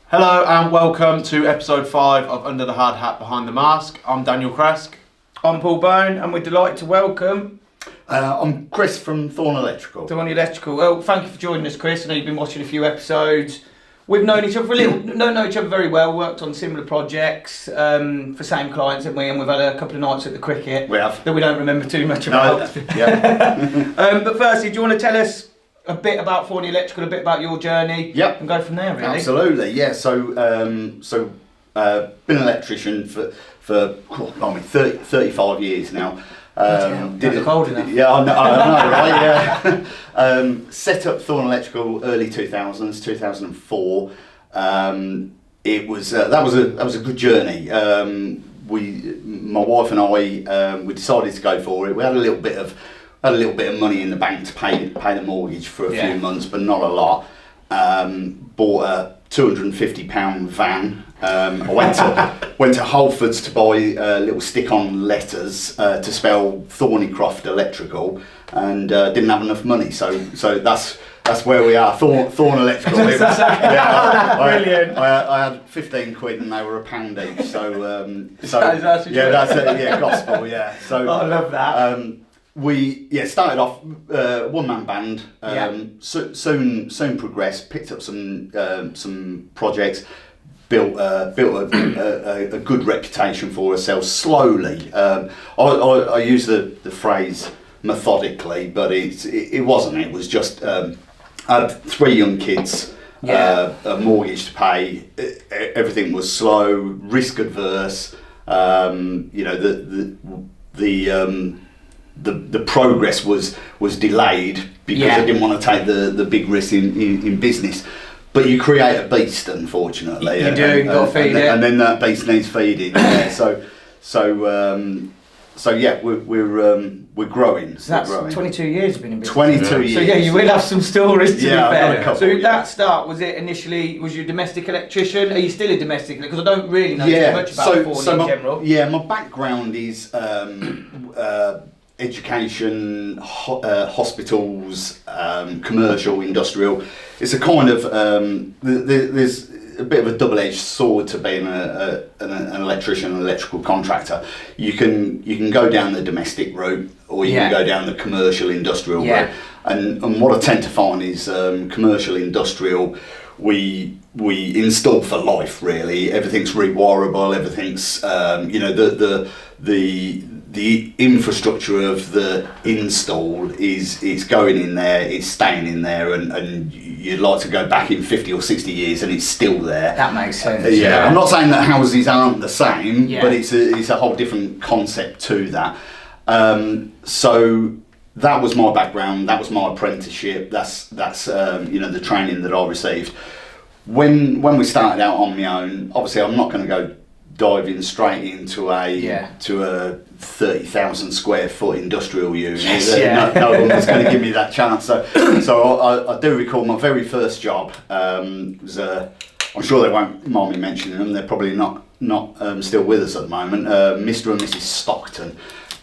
Hello and welcome to episode 5 of Under the Hard Hat Behind the Mask. I'm Daniel Crask. I'm Paul Bone, and we're delighted to welcome I'm Chris from Thorn Electrical. Thorn Electrical. Well, thank you for joining us, Chris. I know you've been watching a few episodes. We've known each other don't know each other very well. Worked on similar projects for same clients, haven't we? And we've had a couple of nights at the cricket. We have. That we don't remember too much about. Yeah. But firstly, do you want to tell us a bit about Thorn Electrical, a bit about your journey? Yep. And go from there, really. Absolutely. Yeah. So been an electrician for 35 years now. Don't look old enough. Yeah, I know, right? Yeah. Set up Thorn Electrical early 2000s, 2004. It was that was a good journey. My wife and I, we decided to go for it. We had a little bit of money in the bank to pay the mortgage for a few months, but not a lot. Bought a £250 van. I went to Halfords to buy little stick-on letters to spell Thorneycroft Electrical, and didn't have enough money. So that's where we are. Thorn Electrical. Brilliant. I had 15 quid and they were £1 each. So that's that's it. Yeah, gospel. Yeah. So I love that. We started off one-man band. Soon progressed, picked up some projects, built a good reputation for ourselves slowly. I use the phrase methodically, but it wasn't. It was just I had 3 young kids, a mortgage to pay. Everything was slow, risk adverse. The progress was delayed because I didn't want to take the big risk in business. But you create a beast, unfortunately. You do. You've got to feed it, and then that beast needs feeding. Yeah. We're growing. So that's 22 years you've been in business. 22 years. So yeah, you will have some stories to be I've got fair. a couple, So that start, was you a domestic electrician? Are you still a domestic? Because I don't really know too much about Thorn in general. Yeah, my background is education, hospitals, commercial, industrial. It's a kind of there's a bit of a double-edged sword to being an electrician, an electrical contractor. You can go down the domestic route, or you can go down the commercial, industrial route. And what I tend to find is commercial, industrial, we install for life. Really, everything's rewirable. Everything's the infrastructure of the install is going in there, it's staying in there, and you'd like to go back in 50 or 60 years and it's still there. That makes sense. I'm not saying that houses aren't the same, but it's a whole different concept to that. So that was my background, that was my apprenticeship, that's the training that I received. When we started out on my own, obviously I'm not going to go diving straight into a 30,000 square foot industrial unit. No one was going to give me that chance. So I do recall my very first job. Was I'm sure they won't mind me mentioning them. They're probably not still with us at the moment. Mr. and Mrs. Stockton.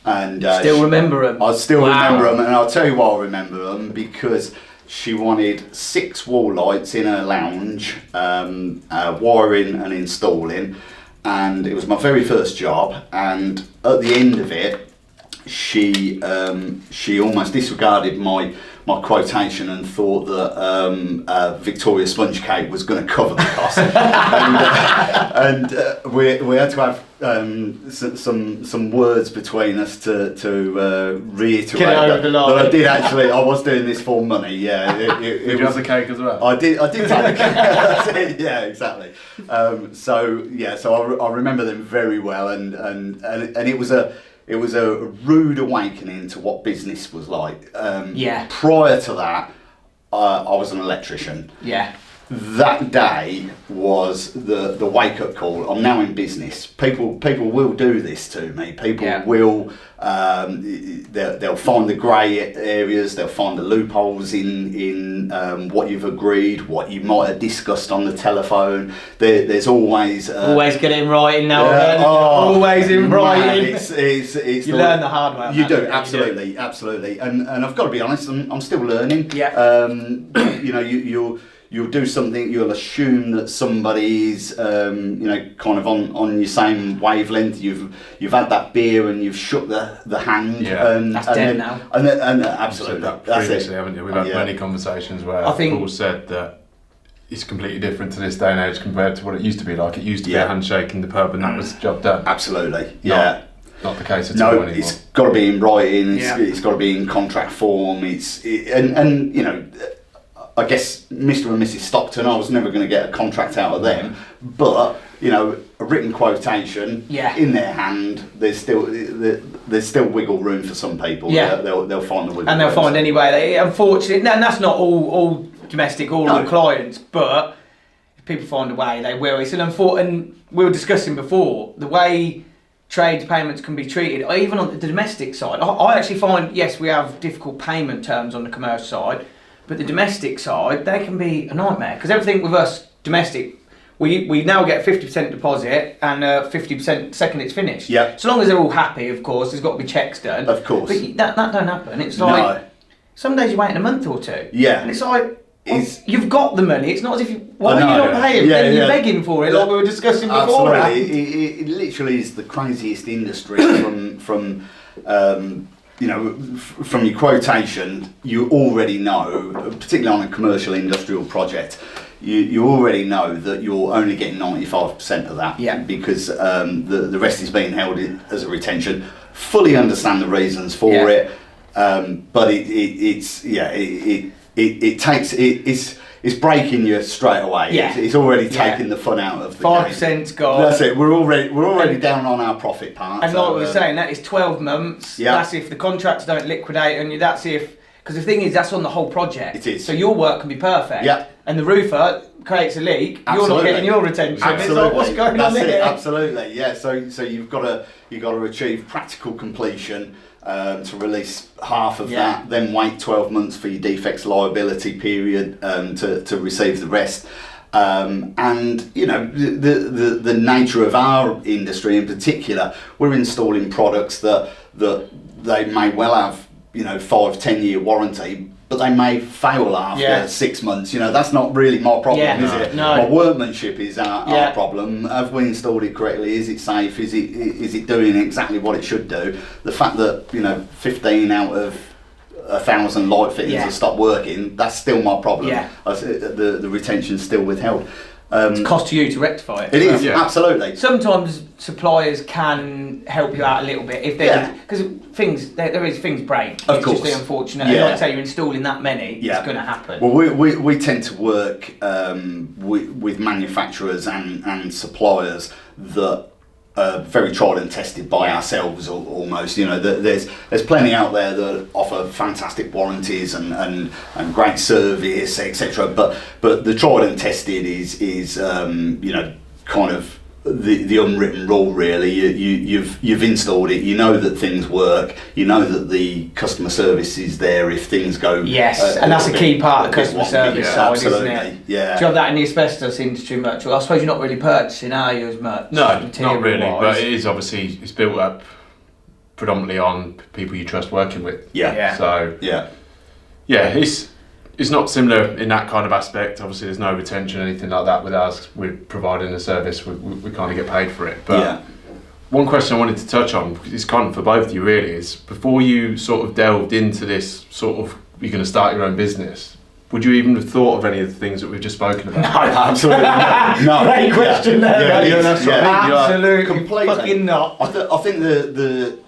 And still remember them. I still remember them, and I'll tell you why I remember them, because she wanted 6 wall lights in her lounge, wiring and installing. And it was my very first job, and at the end of it, she almost disregarded my quotation and thought that Victoria sponge cake was going to cover the cost, and we had to have some words between us to reiterate that I was doing this for money. Yeah, Did you have the cake as well? I did take the cake. Yeah, exactly. So I remember them very well, and it was a rude awakening to what business was like. Prior to that, I was an electrician. Yeah. That day was the wake up call. I'm now in business. People will do this to me. People will they'll find the grey areas. They'll find the loopholes in what you've agreed, what you might have discussed on the telephone. There's always get it in writing now. Always in writing. It's you learn the hard way. You do, absolutely. And I've got to be honest. I'm still learning. Yeah. you'll do something, you'll assume that somebody's kind of on your same wavelength. You've had that beer and you've shook the hand. Yeah. That's dead now. And absolutely, that that's previously, it. haven't you? We've had many conversations where Paul said that it's completely different to this day and age compared to what it used to be like. It used to be a handshake in the pub and that was the job done. Absolutely, yeah. Not the case at all anymore. It's got to be in writing. It's got to be in contract form. And you know, I guess Mr. and Mrs. Stockton, I was never going to get a contract out of them, but you know, a written quotation in their hand. There's still wiggle room for some people. Yeah, they'll find the wiggle. And they'll find anyway. Unfortunately, and that's not all domestic, all clients, but if people find a way, they will. It's an and we were discussing before the way trade payments can be treated, even on the domestic side. I actually find, yes, we have difficult payment terms on the commercial side, but the domestic side, they can be a nightmare. Because everything with us domestic, we now get 50% deposit and 50% second it's finished. Yeah. So long as they're all happy, of course, there's got to be checks done. Of course. But that don't happen. It's like, some days you're waiting a month or two. Yeah. And it's like, you've got the money. It's not as if why are you not paying? Then you're begging for it, like we were discussing before. Absolutely, it literally is the craziest industry. from your quotation, you already know, particularly on a commercial industrial project, you already know that you're only getting 95% of that. Yeah. Because the rest is being held as a retention. Fully understand the reasons for it, but it's breaking you straight away. Yeah. It's already taking the fun out of the 5%'s gone. That's it. We're already down on our profit part. And like we were saying, that is 12 months. Yeah. That's if the contracts don't liquidate on you. That's if, because the thing is, that's on the whole project. It is. So your work can be perfect. Yeah. And the roofer creates a leak. Absolutely. You're not getting your retention. Absolutely. It's like, what's going on there? Absolutely. Yeah. So you've got to achieve practical completion. To release half of that, then wait 12 months for your defects liability period to receive the rest. And you know, the nature of our industry in particular, we're installing products that they may well have, 5-10 year warranty, but they may fail after 6 months. That's not really my problem, is it? No. My workmanship is our problem. Have we installed it correctly? Is it safe? Is it doing exactly what it should do? The fact that 15 out of 1,000 light fittings have stopped working, that's still my problem. Yeah. The retention's still withheld. It's a cost to you to rectify it. It is, absolutely. Sometimes suppliers can help you out a little bit if they because things break. Of course, just the unfortunate. And like I say, you're installing that many, it's going to happen. Well, we tend to work with manufacturers and suppliers that are very tried and tested by ourselves almost. There's plenty out there that offer fantastic warranties and great service, etc. But the tried and tested is kind of the unwritten rule, really. You've installed it, you know that things work, you know that the customer service is there if things go and that's a key part of the customer service side, isn't it? Yeah. Do you have that in the asbestos industry much? Well, I suppose you're not really purchasing, are you, as much? No, not really, but it is obviously, it's built up predominantly on people you trust working with. So it's not similar in that kind of aspect. Obviously, there's no retention or anything like that with us. We're providing a service, we kind of get paid for it. But one question I wanted to touch on, is kind of for both of you really, is before you sort of delved into this sort of, you're going to start your own business, would you even have thought of any of the things that we've just spoken about? No, absolutely not. No. Great question there. That's right. Absolutely, completely. Fucking not. I think the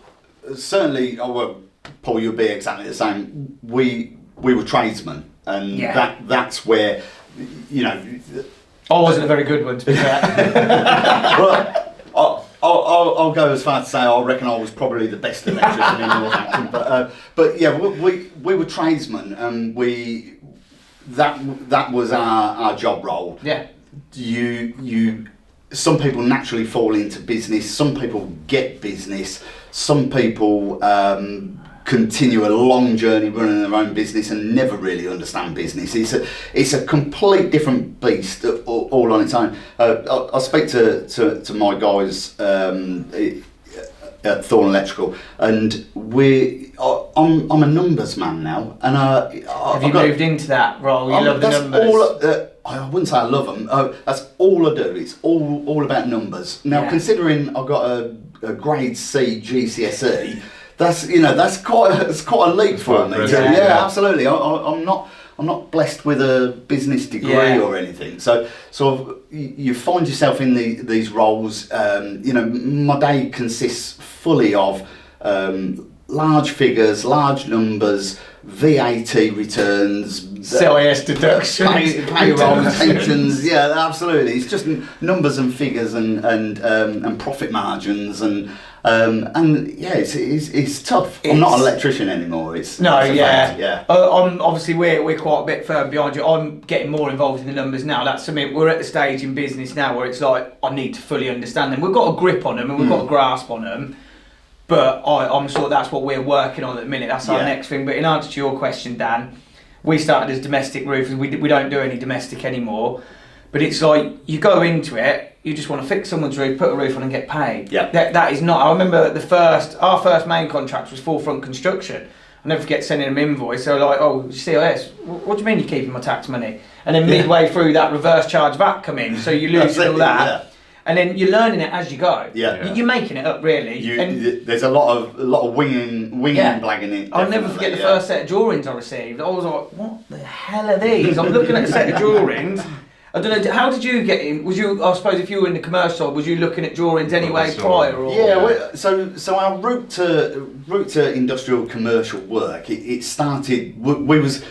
certainly, Paul, you'll be exactly the same. We were tradesmen. And that's where, I wasn't a very good one, to be fair. Well, I'll go as far to say I reckon I was probably the best electrician in Northampton. But yeah, we were tradesmen, and that was our job role. Yeah. Some people naturally fall into business. Some people get business. Some people continue a long journey running their own business and never really understand business. It's a complete different beast all on its own. I speak to my guys at Thorn Electrical, and I'm a numbers man now. And have you moved into that role? You love the numbers. I wouldn't say I love them. That's all I do. It's all about numbers. Now, considering I've got a grade C GCSE, that's quite a leap for me. Yeah, absolutely. I'm not blessed with a business degree or anything. So you find yourself in these roles. My day consists fully of large figures, large numbers, VAT returns, CIS deductions, payroll, pensions. Yeah, absolutely. It's just numbers and figures and profit margins it's tough. I'm not an electrician anymore. I'm obviously we're quite a bit further behind you. I'm getting more involved in the numbers now. That's something we're at the stage in business now where it's like I need to fully understand them. We've got a grip on them and we've got a grasp on them. But I'm sure that's what we're working on at the minute. That's our next thing. But in answer to your question, Dan, we started as domestic roofers. We don't do any domestic anymore. But it's like you go into it, you just want to fix someone's roof, put a roof on, and get paid. Yeah. That is not. I remember our first main contract was Forefront Construction. I'll never forget sending them an invoice. They were like, "Oh, CIS. What do you mean you're keeping my tax money?" And then midway through that, reverse charge VAT come in, so you lose all that. Yeah. And then you're learning it as you go. Yeah. You're making it up, really. There's a lot of winging and blagging it. I'll never forget the first set of drawings I received. I was like, what the hell are these? I'm looking at a set of drawings. I don't know, how did you get in? I suppose if you were in the commercial side, was you looking at drawings anyway prior? Or? Yeah, so our route to industrial commercial work, it started, we was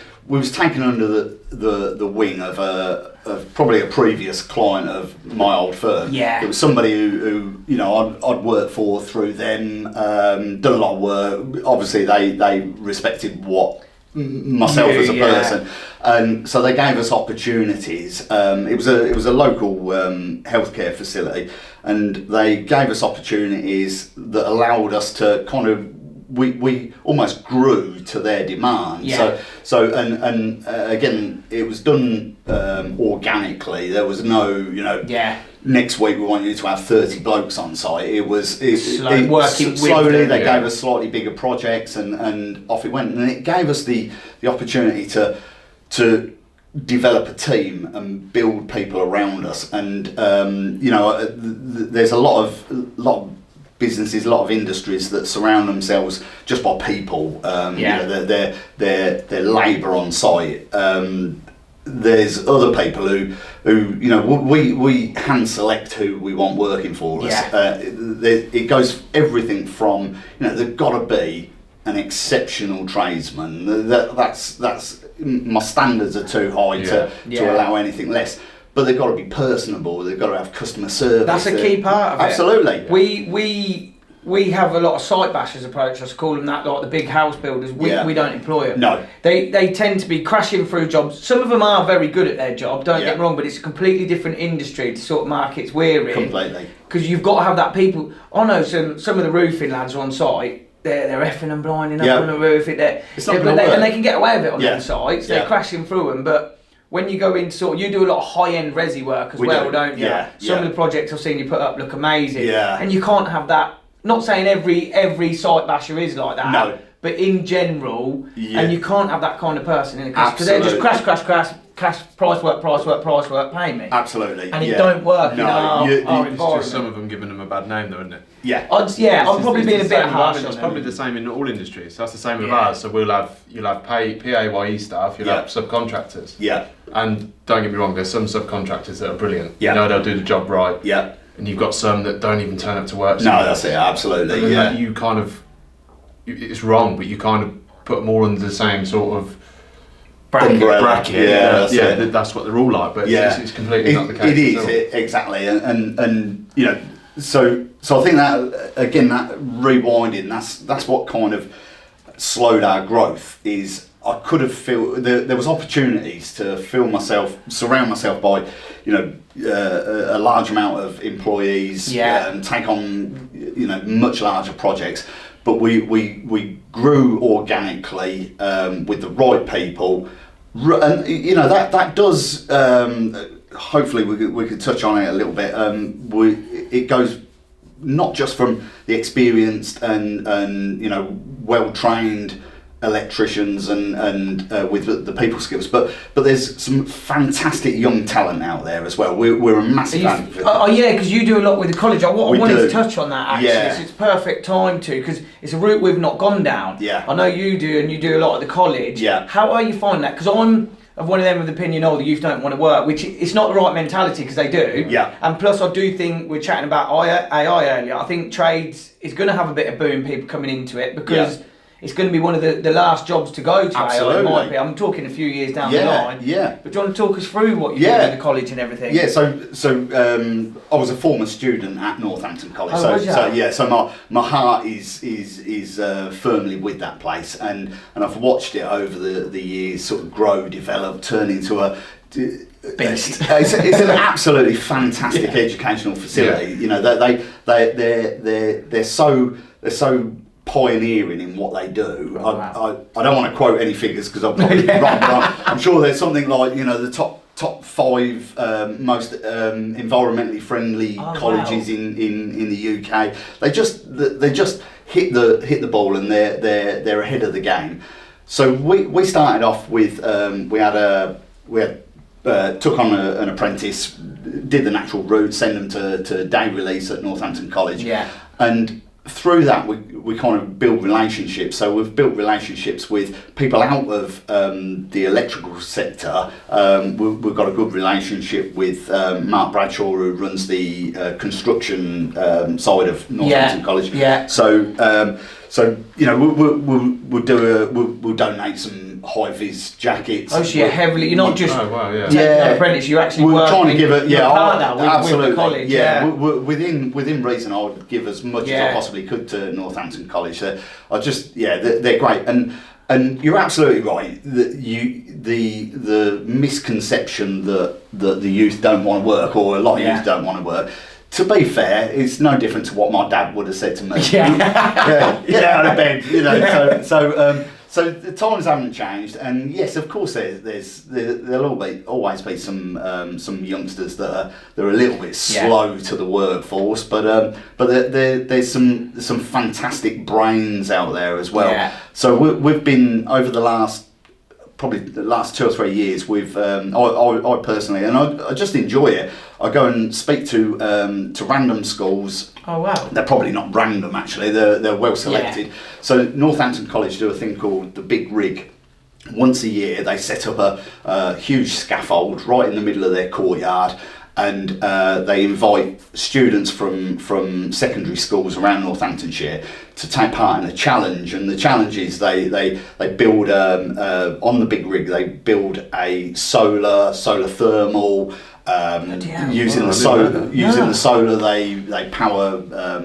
taken under the wing of probably a previous client of my old firm. Yeah. It was somebody who I'd worked for through them, done a lot of work. Obviously they respected myself as a person, and so they gave us opportunities. It was a local healthcare facility, and they gave us opportunities that allowed us to kind of we almost grew to their demand. Yeah. So again, it was done organically. There was no next week we want you to have 30 blokes on site. Slowly they gave us slightly bigger projects and off it went, and it gave us the opportunity to develop a team and build people around us. And there's a lot of businesses, a lot of industries that surround themselves just by people. Their labour on site. There's other people who we hand select who we want working for us. It goes everything from they've got to be an exceptional tradesman. That's my standards are too high to allow anything less. But they've got to be personable. They've got to have customer service. That's a key part of it. Absolutely. We have a lot of site bashers approach us, call them that, like the big house builders. We don't employ them. No. They tend to be crashing through jobs. Some of them are very good at their job, don't get me wrong, but it's a completely different industry to sort of markets we're in. Completely. Because you've got to have that people. I know some of the roofing lads are on site. They're effing and blinding up on the roof. And they can get away with it on them sites. They're crashing through them, but when you go into you do a lot of high-end resi work as well, don't you? Some of the projects I've seen you put up look amazing. And you can't have that. Not saying every site basher is like that. No. But in general, and you can't have that kind of person in it because they're just crash, price work, pay me. Absolutely. And it don't work in our environment. It's just some of them giving them a bad name, though, isn't it? Yeah. I'm probably being a bit harsh on them. It's probably the same in all industries. That's the same with ours. So you'll have PAYE staff, you'll have subcontractors. Yeah. And don't get me wrong, there's some subcontractors that are brilliant. Yeah. They'll do the job right. Yeah. And you've got some that don't even turn up to work. No, that's it. Absolutely. Yeah. You kind of, it's wrong, but you kind of put them all under the same sort of bracket. Yeah, that's what they're all like. But it's completely not the case. It is exactly, and so I think that again, that rewinding, that's what kind of slowed our growth. Is I could have there was opportunities to surround myself by a large amount of employees, take on much larger projects, but we grew organically with the right people, and that does hopefully we could touch on it a little bit. It goes not just from the experienced and well trained electricians and with the people skills, but there's some fantastic young talent out there as well. We're a massive fan. Oh yeah, because you do a lot with the college. I wanted to touch on that actually. Yeah. So it's perfect time to, because it's a route we've not gone down. Yeah. I know you do, and you do a lot at the college. Yeah. How are you finding that? Because I'm of one of them with the opinion, the youth don't want to work, which it's not the right mentality, because they do. Yeah. And plus, I do think we're chatting about AI earlier. I think trades is going to have a bit of boom, people coming into it, because it's going to be one of the last jobs to go to. Absolutely. AI, it might be. I'm talking a few years down the line. Yeah. But do you want to talk us through what you do at the college and everything? Yeah. So I was a former student at Northampton College. Oh, So my heart is firmly with that place, and I've watched it over the years sort of grow, develop, turn into a beast. It's an absolutely fantastic educational facility. You know, they're so pioneering in what they do. Oh, wow. I don't want to quote any figures because I'm probably wrong, but I'm sure there's something like, you know, the top 5 most environmentally friendly colleges in the UK. They just hit the ball, and they're ahead of the game. So we started off with took on an apprentice, did the natural route, send them to day release at Northampton College, and through that we kind of build relationships. So we've built relationships with people out of the electrical sector. We've got a good relationship with Mark Bradshaw, who runs the construction side of Northampton College. Yeah. So you know, we'll donate some high vis jackets. Oh, so you're not just an apprentice. You actually we're trying to give it. With the college. Within reason, I would give as much as I possibly could to Northampton College. They're great, and you're absolutely right. That the misconception that the youth don't want to work, or a lot of youth don't want to work. To be fair, it's no different to what my dad would have said to me. Get out of bed, you know. So the times haven't changed, and yes, of course, there'll always be some youngsters that are a little bit slow to the workforce, but there's some fantastic brains out there as well. Yeah. So we've been over the last 2 or 3 years. I personally, and I just enjoy it. I go and speak to random schools. Oh wow! They're probably not random actually. They're well selected. So Northampton College do a thing called the Big Rig. Once a year, they set up a huge scaffold right in the middle of their courtyard, and they invite students from secondary schools around Northamptonshire to take part in a challenge. And the challenge is they build on the Big Rig. They build a solar thermal. Using the solar, they power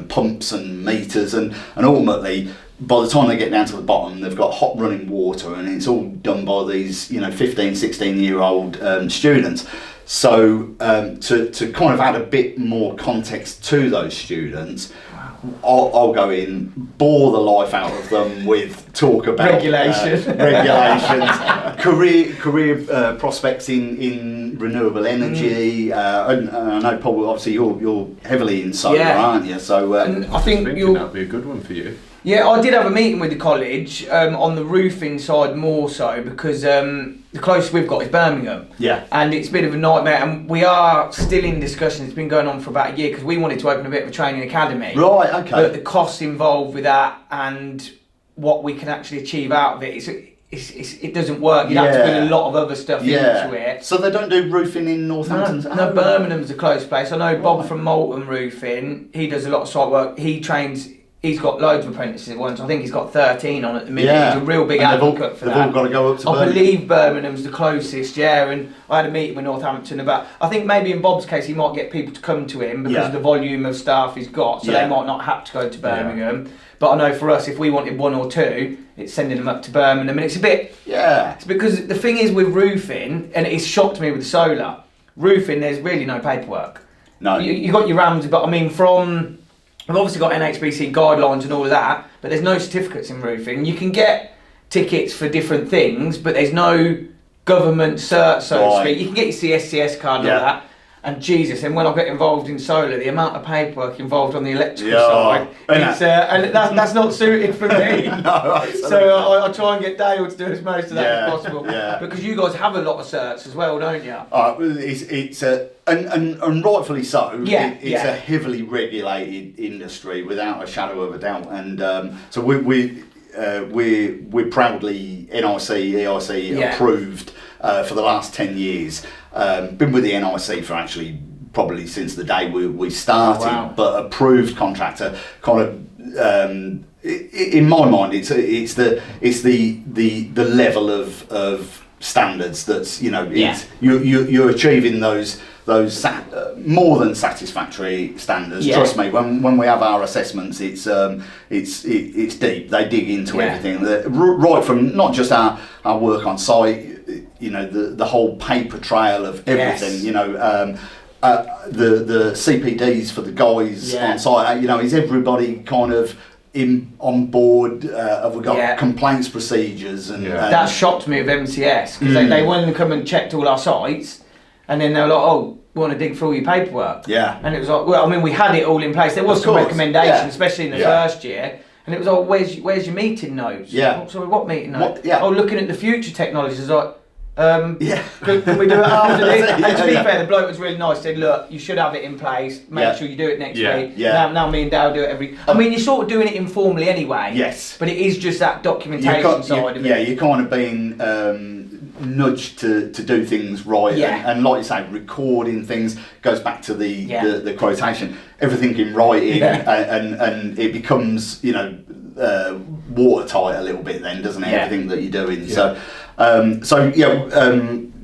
pumps and meters, and ultimately, by the time they get down to the bottom, they've got hot running water, and it's all done by these 15, 16-year-old students. So to kind of add a bit more context to those students, I'll go in, bore the life out of them with talk about regulations, career prospects in renewable energy. And I know, Paul, obviously you're heavily in solar, aren't you? So and I think that'd be a good one for you. Yeah, I did have a meeting with the college on the roofing side more so, because the closest we've got is Birmingham. Yeah. And it's a bit of a nightmare, and we are still in discussion. It's been going on for about a year, because we wanted to open a bit of a training academy. Right, okay. But the costs involved with that and what we can actually achieve out of it, it doesn't work. You'd have to put a lot of other stuff into it. So they don't do roofing in Northampton? No, Birmingham's a close place. I know Bob from Moulton Roofing, he does a lot of site work. He trains... He's got loads of apprentices at once. I think he's got 13 on at the minute. Yeah. He's a real big advocate for that. They've all got to go up to Birmingham. I believe Birmingham's the closest, and I had a meeting with Northampton about... I think maybe in Bob's case he might get people to come to him because of the volume of staff he's got, so they might not have to go to Birmingham. Yeah. But I know for us, if we wanted 1 or 2, it's sending them up to Birmingham, and it's a bit... Yeah. It's because the thing is with roofing, and it's shocked me with solar, roofing, there's really no paperwork. No. You got your RAMs, but I mean from... We've obviously got NHBC guidelines and all of that, but there's no certificates in roofing. You can get tickets for different things, but there's no government cert, so to speak. You can get your CSCS card and all that. And Jesus, and when I got involved in solar, the amount of paperwork involved on the electrical side, and that's not suited for me. No, so I try and get Dale to do as most of that as possible. Yeah. Because you guys have a lot of certs as well, don't you? It's and rightfully so. It's a heavily regulated industry, without a shadow of a doubt. And so we're proudly NIC, EIC approved for the last 10 years. Been with the NIC for actually probably since the day we started, but approved contractor kind of. In my mind, it's the level of standards that's you're achieving those more than satisfactory standards. Trust me, when we have our assessments, it's deep. They dig into everything, right from not just our work on site. The whole paper trail of everything. The CPDs for the guys on site. Is everybody kind of on board? Have we got complaints procedures? And that shocked me with MCS, because they went and come and checked all our sites, and then they were like, "Oh, we want to dig through all your paperwork." And it was like, well, I mean, we had it all in place. There was some recommendations, especially in the first year. And it was like, where's your meeting notes? Oh, sorry, what meeting notes? Oh, looking at the future technologies. I was like, can we do it after this? And to be fair, the bloke was really nice. He said, look, you should have it in place. Make sure you do it next week. Now me and Dale do it every... I mean, you're sort of doing it informally anyway. Yes. But it is just that documentation side of it. Yeah, you're kind of being nudged to do things right. And like you say, recording things goes back to the quotation. Everything in writing and it becomes, watertight a little bit then, doesn't it? Everything that you're doing.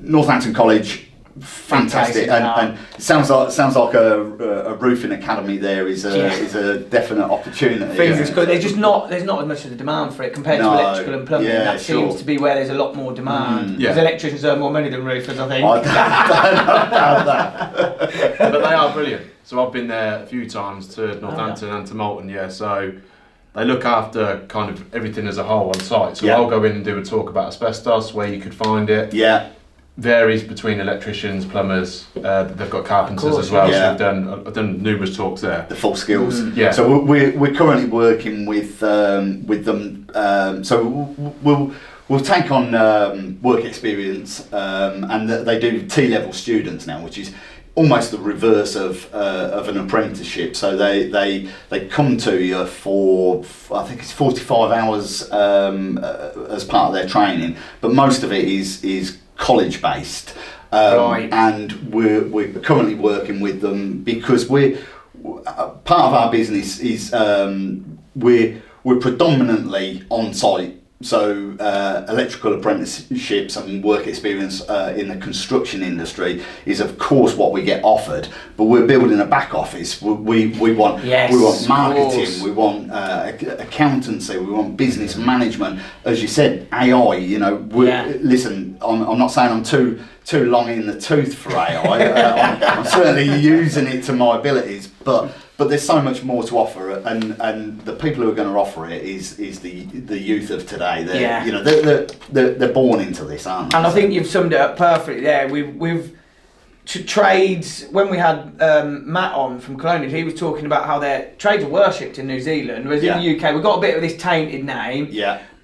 Northampton College, fantastic, and it sounds like a roofing academy. There is a definite opportunity. Fingers crossed. There's not as much of a demand for it compared to electrical and plumbing. That seems to be where there's a lot more demand. Because electricians earn more money than roofers, I think. I don't know about that. But they are brilliant. So I've been there a few times to Northampton and to Malton. So they look after kind of everything as a whole on site. So I'll go in and do a talk about asbestos, where you could find it. Varies between electricians, plumbers. They've got carpenters as well. So I've done numerous talks there. The full skills. So we're currently working with them. So we'll take on work experience, and they do T-level students now, which is almost the reverse of an apprenticeship. So they come to you for, I think it's 45 hours as part of their training, but most of it is college based. And we're currently working with them because part of our business is we're predominantly on site. So electrical apprenticeships and work experience in the construction industry is of course what we get offered, but we're building a back office. We want marketing, we want accountancy, we want business management. As you said, AI. Listen, I'm not saying I'm too long in the tooth for AI. I'm certainly using it to my abilities, but there's so much more to offer, and the people who are going to offer it is the youth of today. They're born into this, aren't they? And I think you've summed it up perfectly there. We've trades. When we had Matt on from Colonial, he was talking about how their trades are worshipped in New Zealand, whereas in the UK we've got a bit of this tainted name.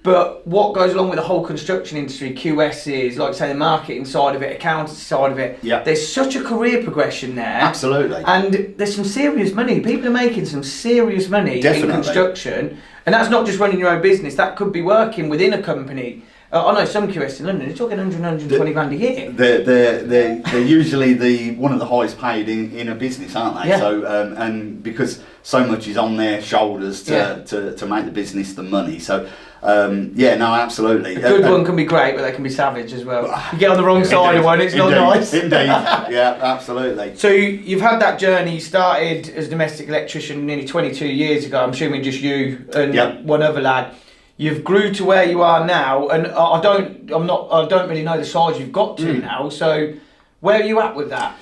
But what goes along with the whole construction industry, QSs, like say the marketing side of it, accountancy side of it, there's such a career progression there. Absolutely. And there's some serious money. People are making some serious money in construction. And that's not just running your own business, that could be working within a company. I know some QS in London, they're talking 120 grand a year. They're usually one of the highest paid in a business, aren't they? So and because so much is on their shoulders to make the business the money. So absolutely. A good one can be great, but they can be savage as well. You get on the wrong side of one, it's not nice. Indeed, yeah, absolutely. So you've had that journey. You started as a domestic electrician nearly 22 years ago. I'm assuming just you and one other lad. You've grew to where you are now, and I don't really know the size you've got to now. So where are you at with that?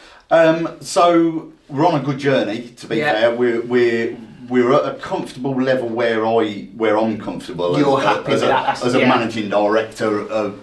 So we're on a good journey. To be fair, we're at a comfortable level where I'm comfortable. You're happy with that? As a managing director,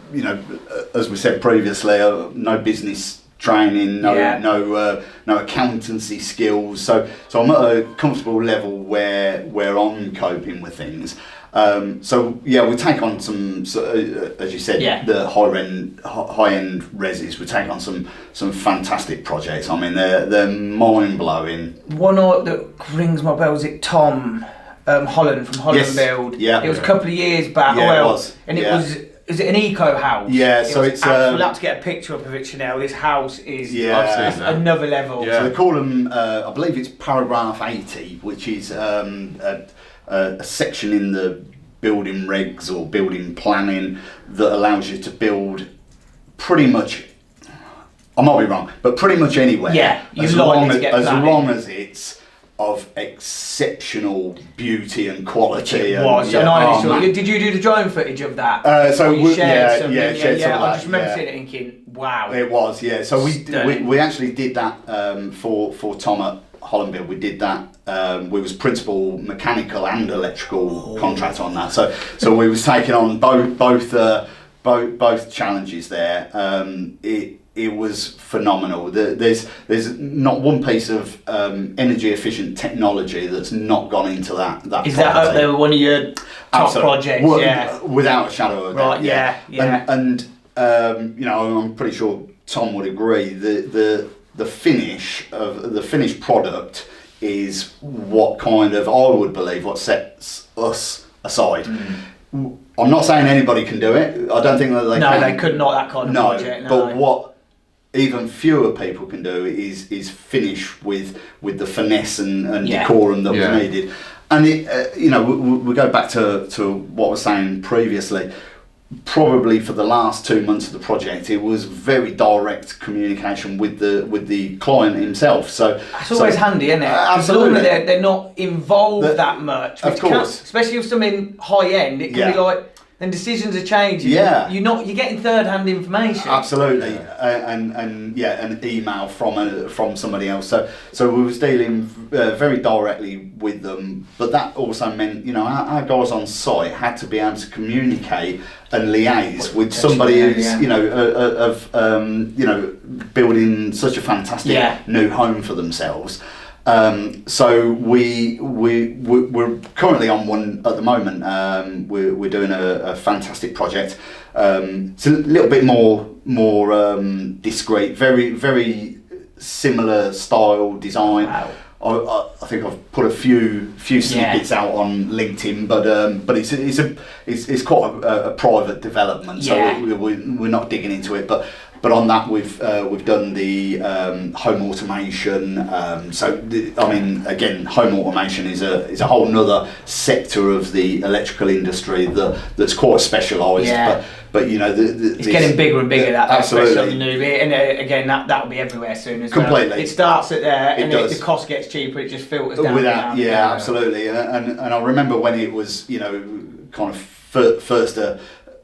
as we said previously, no business training, no accountancy skills. So I'm at a comfortable level where I'm coping with things. So we take on some, as you said, the high end resis. We take on some fantastic projects. I mean, they're mind blowing. One that rings my bell, is it Tom Holland from Holland Build? Yeah, it was a couple of years back. Yeah, it was. And it was. Is it an eco house? Yeah, so it's. We'll have to get a picture up of it, Chanel. This house is another level. Yeah. So they call them. I believe it's paragraph 80, which is a section in the building regs or building planning that allows you to build pretty much. I might be wrong, but pretty much anywhere. Yeah, as long as it's of exceptional beauty and quality. It was. Did you do the drone footage of that? Shared some I just remember seeing it thinking, wow. It was, yeah. So we actually did that for Tom at Holland Build. We did that. We was principal mechanical and electrical contractor on that. So we was taking on both challenges there. It was phenomenal. There's not one piece of energy efficient technology that's not gone into that. Is that up there with one of your top projects? Without a shadow of a doubt. Right. Yeah. And I'm pretty sure Tom would agree. The finished product is what kind of, I would believe, what sets us aside. I'm not saying anybody can do it. I don't think that they can. No, they could not, that kind of project. No, but what even fewer people can do is finish with the finesse and decorum that was needed. And we go back to what I was saying previously. Probably for the last 2 months of the project, it was very direct communication with the client himself. So that's always handy, isn't it? Absolutely. They're not involved that much. Of course. Especially if something high end, it can be like, then decisions are changing. Yeah. You're getting third hand information. Absolutely. And an email from somebody else. So we was dealing very directly with them, but that also meant our guys on site had to be able to communicate and liaise with somebody who's building such a fantastic new home for themselves. So we're currently on one at the moment. We're doing a fantastic project. It's a little bit more discreet, very very similar style design. Wow. I think I've put a few snippets out on LinkedIn, but it's quite a private development, so we're not digging into it. But on that we've done the home automation. Again, home automation is a whole nother sector of the electrical industry that's quite specialised. Yeah. But it's getting bigger and bigger. Absolutely. And again, that will be everywhere soon as Completely. well. It starts at there, and the cost gets cheaper. It just filters down. Absolutely. And I remember when it was kind of first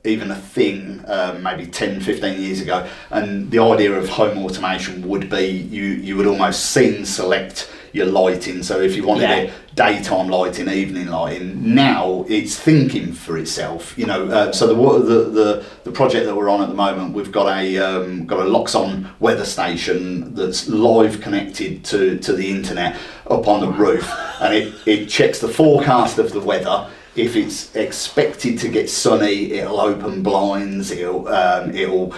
even a thing maybe 10, 15 years ago, and the idea of home automation would be you would almost scene select your lighting. So if you wanted it daytime lighting, evening lighting, now it's thinking for itself. So the project that we're on at the moment, we've got a locks-on weather station that's live connected to the internet up on the roof, and it checks the forecast of the weather. If it's expected to get sunny, it'll open blinds. We are living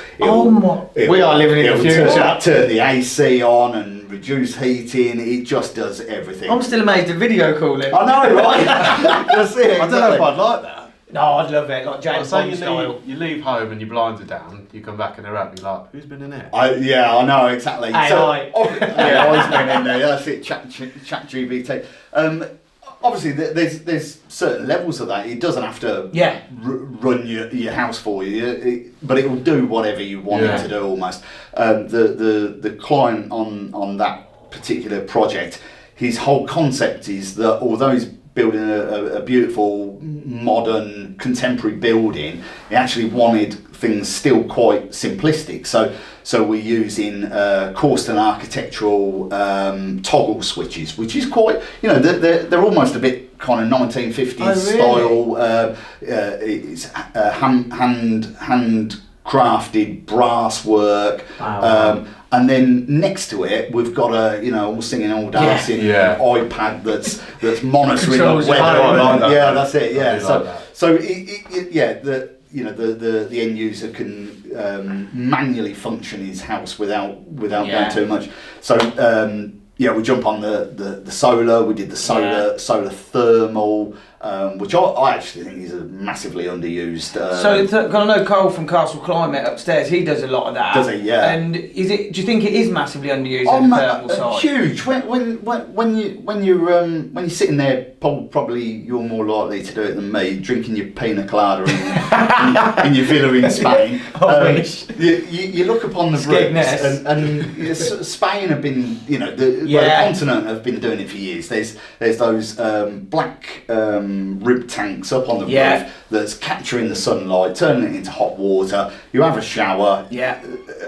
in the future. Turn the AC on and reduce heating. It just does everything. I'm still amazed at video calling. I know, right? That's it. Exactly. I don't know if I'd like that. No, I'd love it. Like James Bond style. You leave home and your blinds are down. You come back and they're up. You're like, who's been in there? I know exactly. AI. I've been in there. That's it. Chat GBT. Obviously, there's certain levels of that. It doesn't have to run your house for you, but it will do whatever you want it to do almost. The client on that particular project, his whole concept is that although he's building a beautiful, modern, contemporary building, he actually wanted things still quite simplistic. So we're using Corsten architectural toggle switches, which is quite, they're almost a bit kind of 1950s style. It's hand crafted brass work. Wow. And then next to it, we've got a, all singing, all dancing iPad that's monitoring the weather. That's it. Yeah. The end user can manually function his house without going too much. So we jump on the solar. We did the solar thermal, which I actually think is a massively underused. I know Cole from Castle Climate upstairs. He does a lot of that. Does he? Yeah. And do you think it is massively underused on the thermal side? Huge. When you're sitting there, probably you're more likely to do it than me, drinking your pina colada in your villa in Spain. You look upon the bricks, and Spain have been, the continent have been doing it for years. There's those black rib tanks up on the roof that's capturing the sunlight, turning it into hot water. You have a shower. Yeah.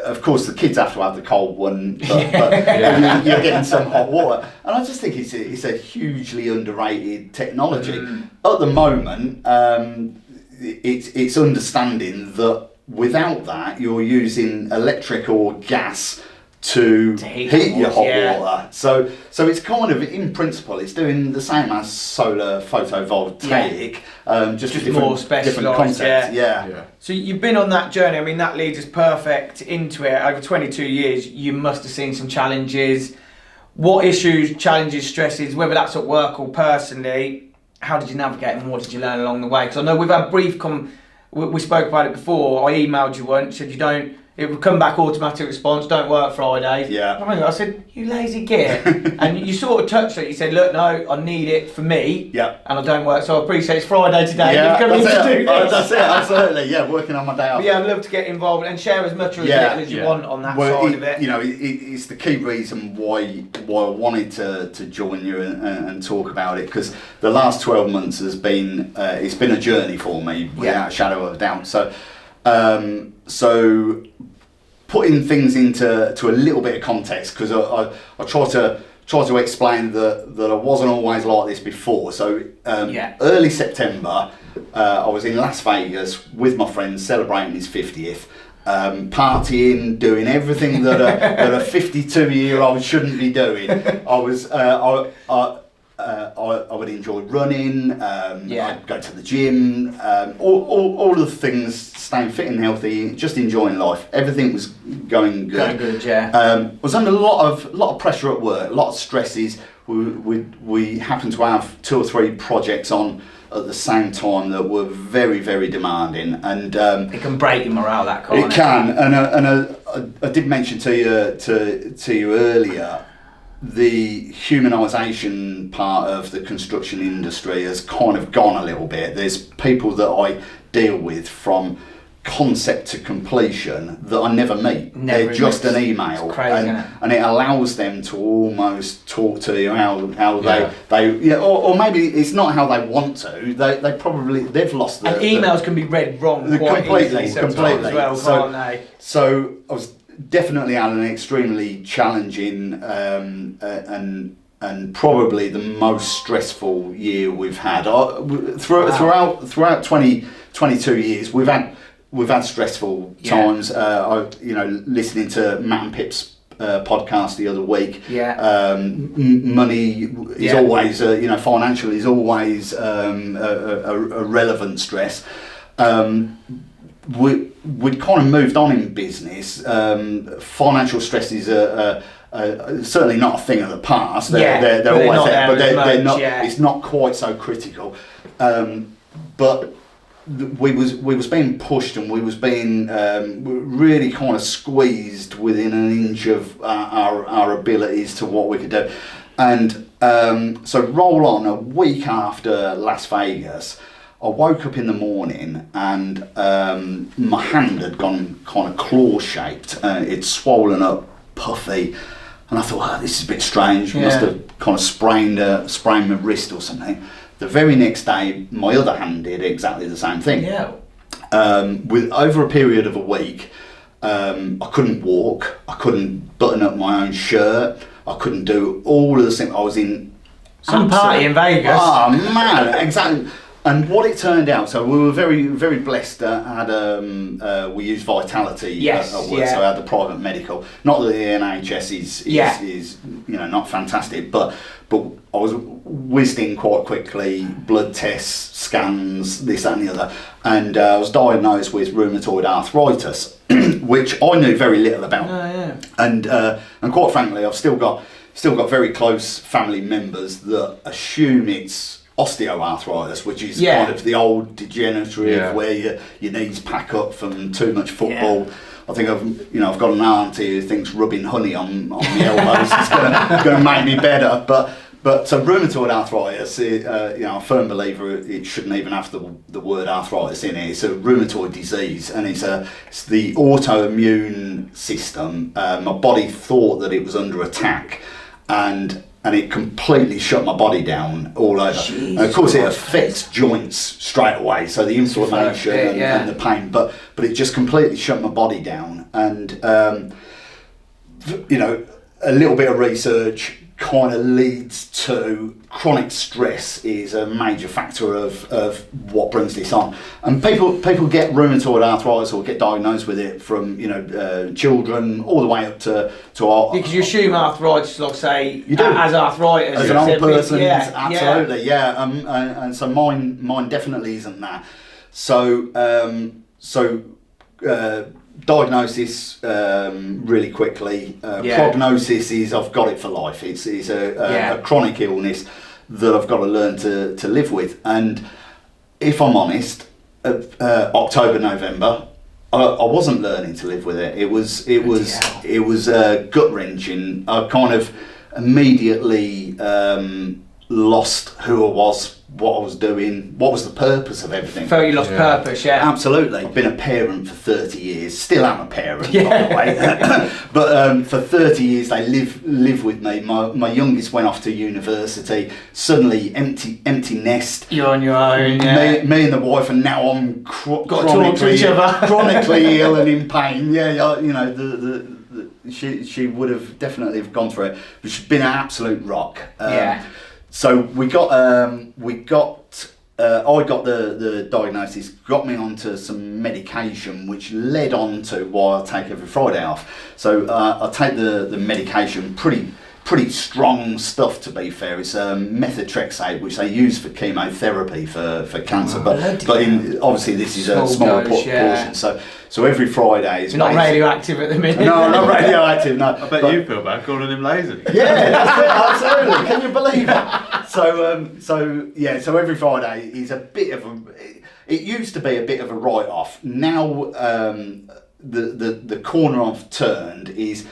Of course, the kids have to have the cold one, but you're getting some hot water. And I just think it's a hugely underrated technology. At the moment, it's understanding that without that, you're using electric or gas to heat your hot water. So it's kind of, in principle, it's doing the same as solar photovoltaic, just a different, more specialised, different concept. Yeah. So you've been on that journey. I mean, that leads us perfect into it. Over 22 years, you must have seen some challenges. What issues, challenges, stresses, whether that's at work or personally, how did you navigate and what did you learn along the way? Because I know we've had brief we spoke about it before. I emailed you once, said it would come back automatic response, don't work Fridays. Yeah. I said, you lazy git. And you sort of touched it. You said, look, no, I need it for me. Yeah. And I don't work, so I appreciate it's Friday today. Yeah, You've come in to do this. That's it, absolutely. Yeah, working on my day off. I'd love to get involved and share as much or as little as you want on that side of it. It's the key reason why I wanted to join you and talk about it, because the last 12 months has been, it's been a journey for me, without a shadow of a doubt. So putting things into a little bit of context, because I try to explain that I wasn't always like this before. So early September, I was in Las Vegas with my friends celebrating his 50th. Partying, doing everything that a 52-year-old shouldn't be doing. I would enjoy running. I'd go to the gym. All of the things, staying fit and healthy, just enjoying life. Everything was going good. Was under a lot of pressure at work, a lot of stresses. We happened to have 2 or 3 projects on at the same time that were very, very demanding, and it can break your morale. That kind. It can, and I did mention to you earlier. The humanisation part of the construction industry has kind of gone a little bit. There's people that I deal with from concept to completion that I never meet. They're just an email. It's crazy, and it allows them to almost talk to you how they or maybe it's not how they want to. They've lost the... And emails can be read wrong completely as well, can't they? So I was definitely had an extremely challenging and probably the most stressful year we've had. Throughout 22 years, we've had stressful times. Listening to Matt and Pip's podcast the other week. Money is always, financial is always a relevant stress. We'd kind of moved on in business. Financial stresses are certainly not a thing of the past. They're always there, but they're not. It's not quite so critical. But we was being pushed, and we was being really kind of squeezed within an inch of our abilities to what we could do. And so roll on a week after Las Vegas. I woke up in the morning and my hand had gone kind of claw-shaped. It's swollen up, puffy, and I thought, this is a bit strange. Must have kind of sprained my wrist or something. The very next day, my other hand did exactly the same thing. With over a period of a week, I couldn't walk. I couldn't button up my own shirt. I couldn't do all of the things. I was in some party in Vegas. Oh man, exactly. And what it turned out, so we were very, very blessed. We used Vitality at work, so I had the private medical. Not that the NHS is not fantastic, but I was whizzed in quite quickly. Blood tests, scans, this, that, and the other, and I was diagnosed with rheumatoid arthritis, which I knew very little about. And quite frankly, I've still got very close family members that assume it's osteoarthritis, which is kind of the old degenerative where your knees pack up from too much football. I think I've got an auntie who thinks rubbing honey on my elbows is going to make me better. But so rheumatoid arthritis, I'm a firm believer it shouldn't even have the word arthritis in it. It's a rheumatoid disease, and it's the autoimmune system. My body thought that it was under attack, and it completely shut my body down all over. And of course, it affects joints straight away, so the inflammation and the pain. But it just completely shut my body down. And a little bit of research kind of leads to chronic stress is a major factor of what brings this on. And people get rheumatoid arthritis or get diagnosed with it from children all the way up to our. Because you assume arthritis, like say, you do. As arthritis, as an old person, absolutely, and so mine definitely isn't that. So diagnosis really quickly. Prognosis is I've got it for life. It's a chronic illness that I've got to learn to live with. And if I'm honest, October, November, I wasn't learning to live with it. It was gut wrenching. I kind of immediately lost who I was, what I was doing, what was the purpose of everything. Felt you lost purpose, Absolutely. I've been a parent for 30 years, still am a parent, by the way. But for 30 years they live with me. My youngest went off to university, suddenly empty nest. You're on your own, Me and the wife, and now I'm chronically ill and in pain. She would have definitely gone through it, but she's been an absolute rock. So I got the diagnosis, got me onto some medication, which led on to why I take every Friday off. So I take the medication, pretty strong stuff, to be fair. It's methotrexate, which they use for chemotherapy for cancer, but obviously this is a small portion. So every Friday is. You're not radioactive at the minute. No, I'm not radioactive. No, I bet you feel bad calling him lazy. Yeah, that's it. Absolutely. Can you believe it? So every Friday is a bit of a. It used to be a bit of a write-off. Now the corner I've turned is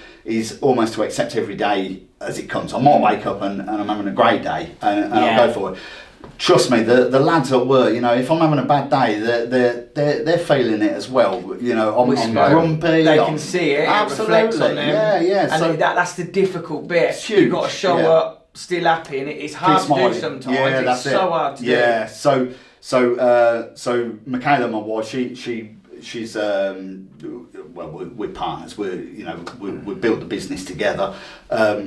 almost to accept every day as it comes. I might wake up and I'm having a great day and I'll go for it. Trust me, the lads at work, if I'm having a bad day, they're feeling it as well. I'm grumpy. They can see it. Absolutely. It reflects on them. Yeah. And so that's the difficult bit. It's huge. You've got to show up still happy, and it's hard to do sometimes. Yeah, it's so hard to do. Yeah. So Michaela, my wife, she's we're partners. We built the business together.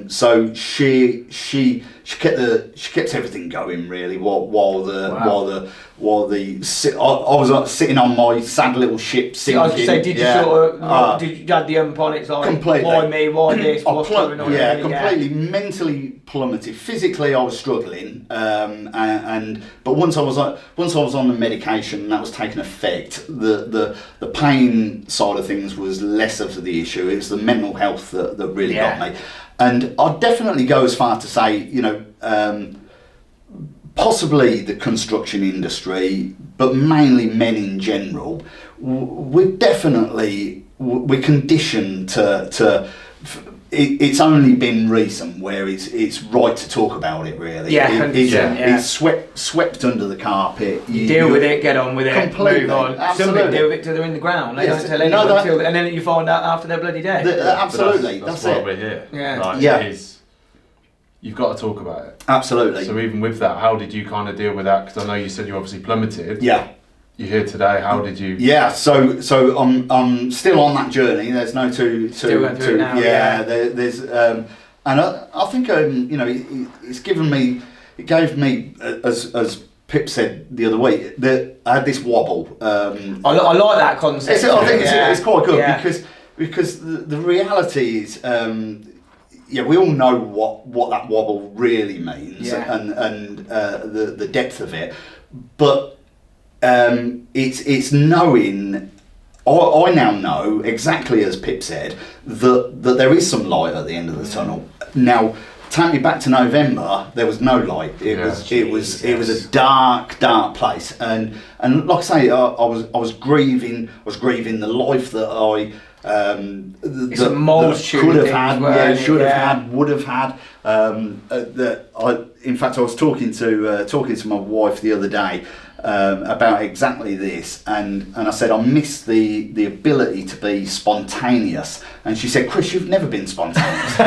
So she kept everything going really. I was sitting on my sad little ship sinking. I was going to say, did you did you have the on it like, completely. Why me? Why this? What's going on? Yeah, completely mentally plummeted. Physically, I was struggling, but once I was on the medication, that was taking effect. The pain side of things was less of the issue. It was the mental health that really got me. And I'd definitely go as far to say, possibly the construction industry, but mainly men in general, we're conditioned to it's only been recent where it's right to talk about it, really. It's swept under the carpet. You deal with it, get on with it, completely, move on. Absolutely. Some deal with it till they're in the ground. They don't tell anyone until, and then you find out after they're bloody dead. Absolutely, that's it. why we're here. You've got to talk about it. Absolutely. So even with that, how did you kind of deal with that? Because I know you said you obviously plummeted. Yeah. You're here today. How did you? Yeah. So I'm still on that journey. There's no still going through it now. There's and I think it's given me. It gave me as Pip said the other week that I had this wobble. I like that concept. I think it's quite good because the reality is, we all know what that wobble really means and the depth of it, but it's knowing. I now know exactly as Pip said that there is some light at the end of the tunnel. Now, take me back to November. There was no light. It was a dark place, and like I say, I was grieving. I was grieving the life that I it's a multitude could have had, should have had, would have had. In fact, I was talking to my wife the other day about exactly this, and I said I miss the ability to be spontaneous, and she said, Chris, you've never been spontaneous.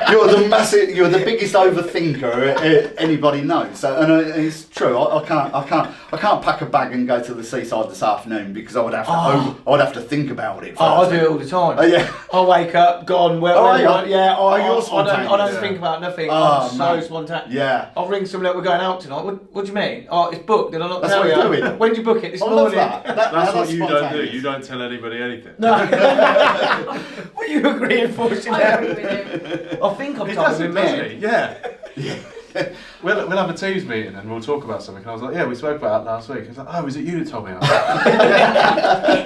you're the biggest overthinker anybody knows. So, and it's true. I can't pack a bag and go to the seaside this afternoon because I would have to think about it first. I do it all the time. I wake up, gone. I don't think about nothing. I'm so spontaneous. Yeah. I'll ring someone up. We're going out tonight. What do you mean? Oh, it's booked. Did I not That's tell what you? you're doing. When did you book it? This morning. Love that. That's what you don't do. You don't tell anybody anything. No. Will you agree, unfortunately? I agree with him. I think I've told him, doesn't he? Yeah. We'll have a Teams meeting and we'll talk about something. And I was like, yeah, we spoke about that last week. He's like, oh, was it you that told me that?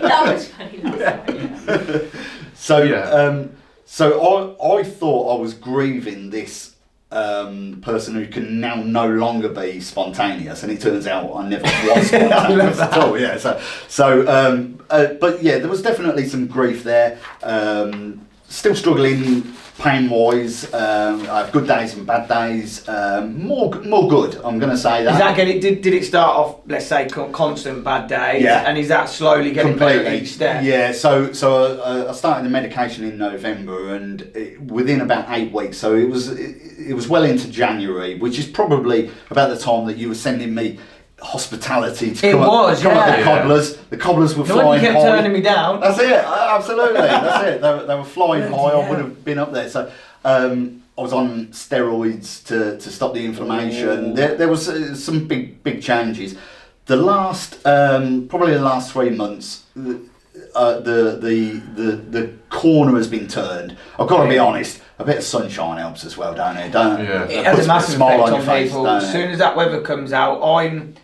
That was funny last time. So I thought I was grieving this person who can now no longer be spontaneous, and it turns out I never was spontaneous at all. Yeah. But yeah, there was definitely some grief there. Still struggling pain wise. I have good days and bad days. More good. I'm going to say that. Is that did it start off, let's say, constant bad days? Yeah. And is that slowly getting better each step? Yeah. So I started the medication in November, and within about 8 weeks. So it was well into January, which is probably about the time that you were sending me hospitality to come up the cobblers. The cobblers were flying high. You kept turning me down. That's it. Absolutely. That's it. They were flying high. I would have been up there. So I was on steroids to stop the inflammation. There was some big changes. The last probably the last 3 months, the corner has been turned. I've got to be honest. A bit of sunshine helps as well, don't it? It has a massive effect on people. As soon as that weather comes out,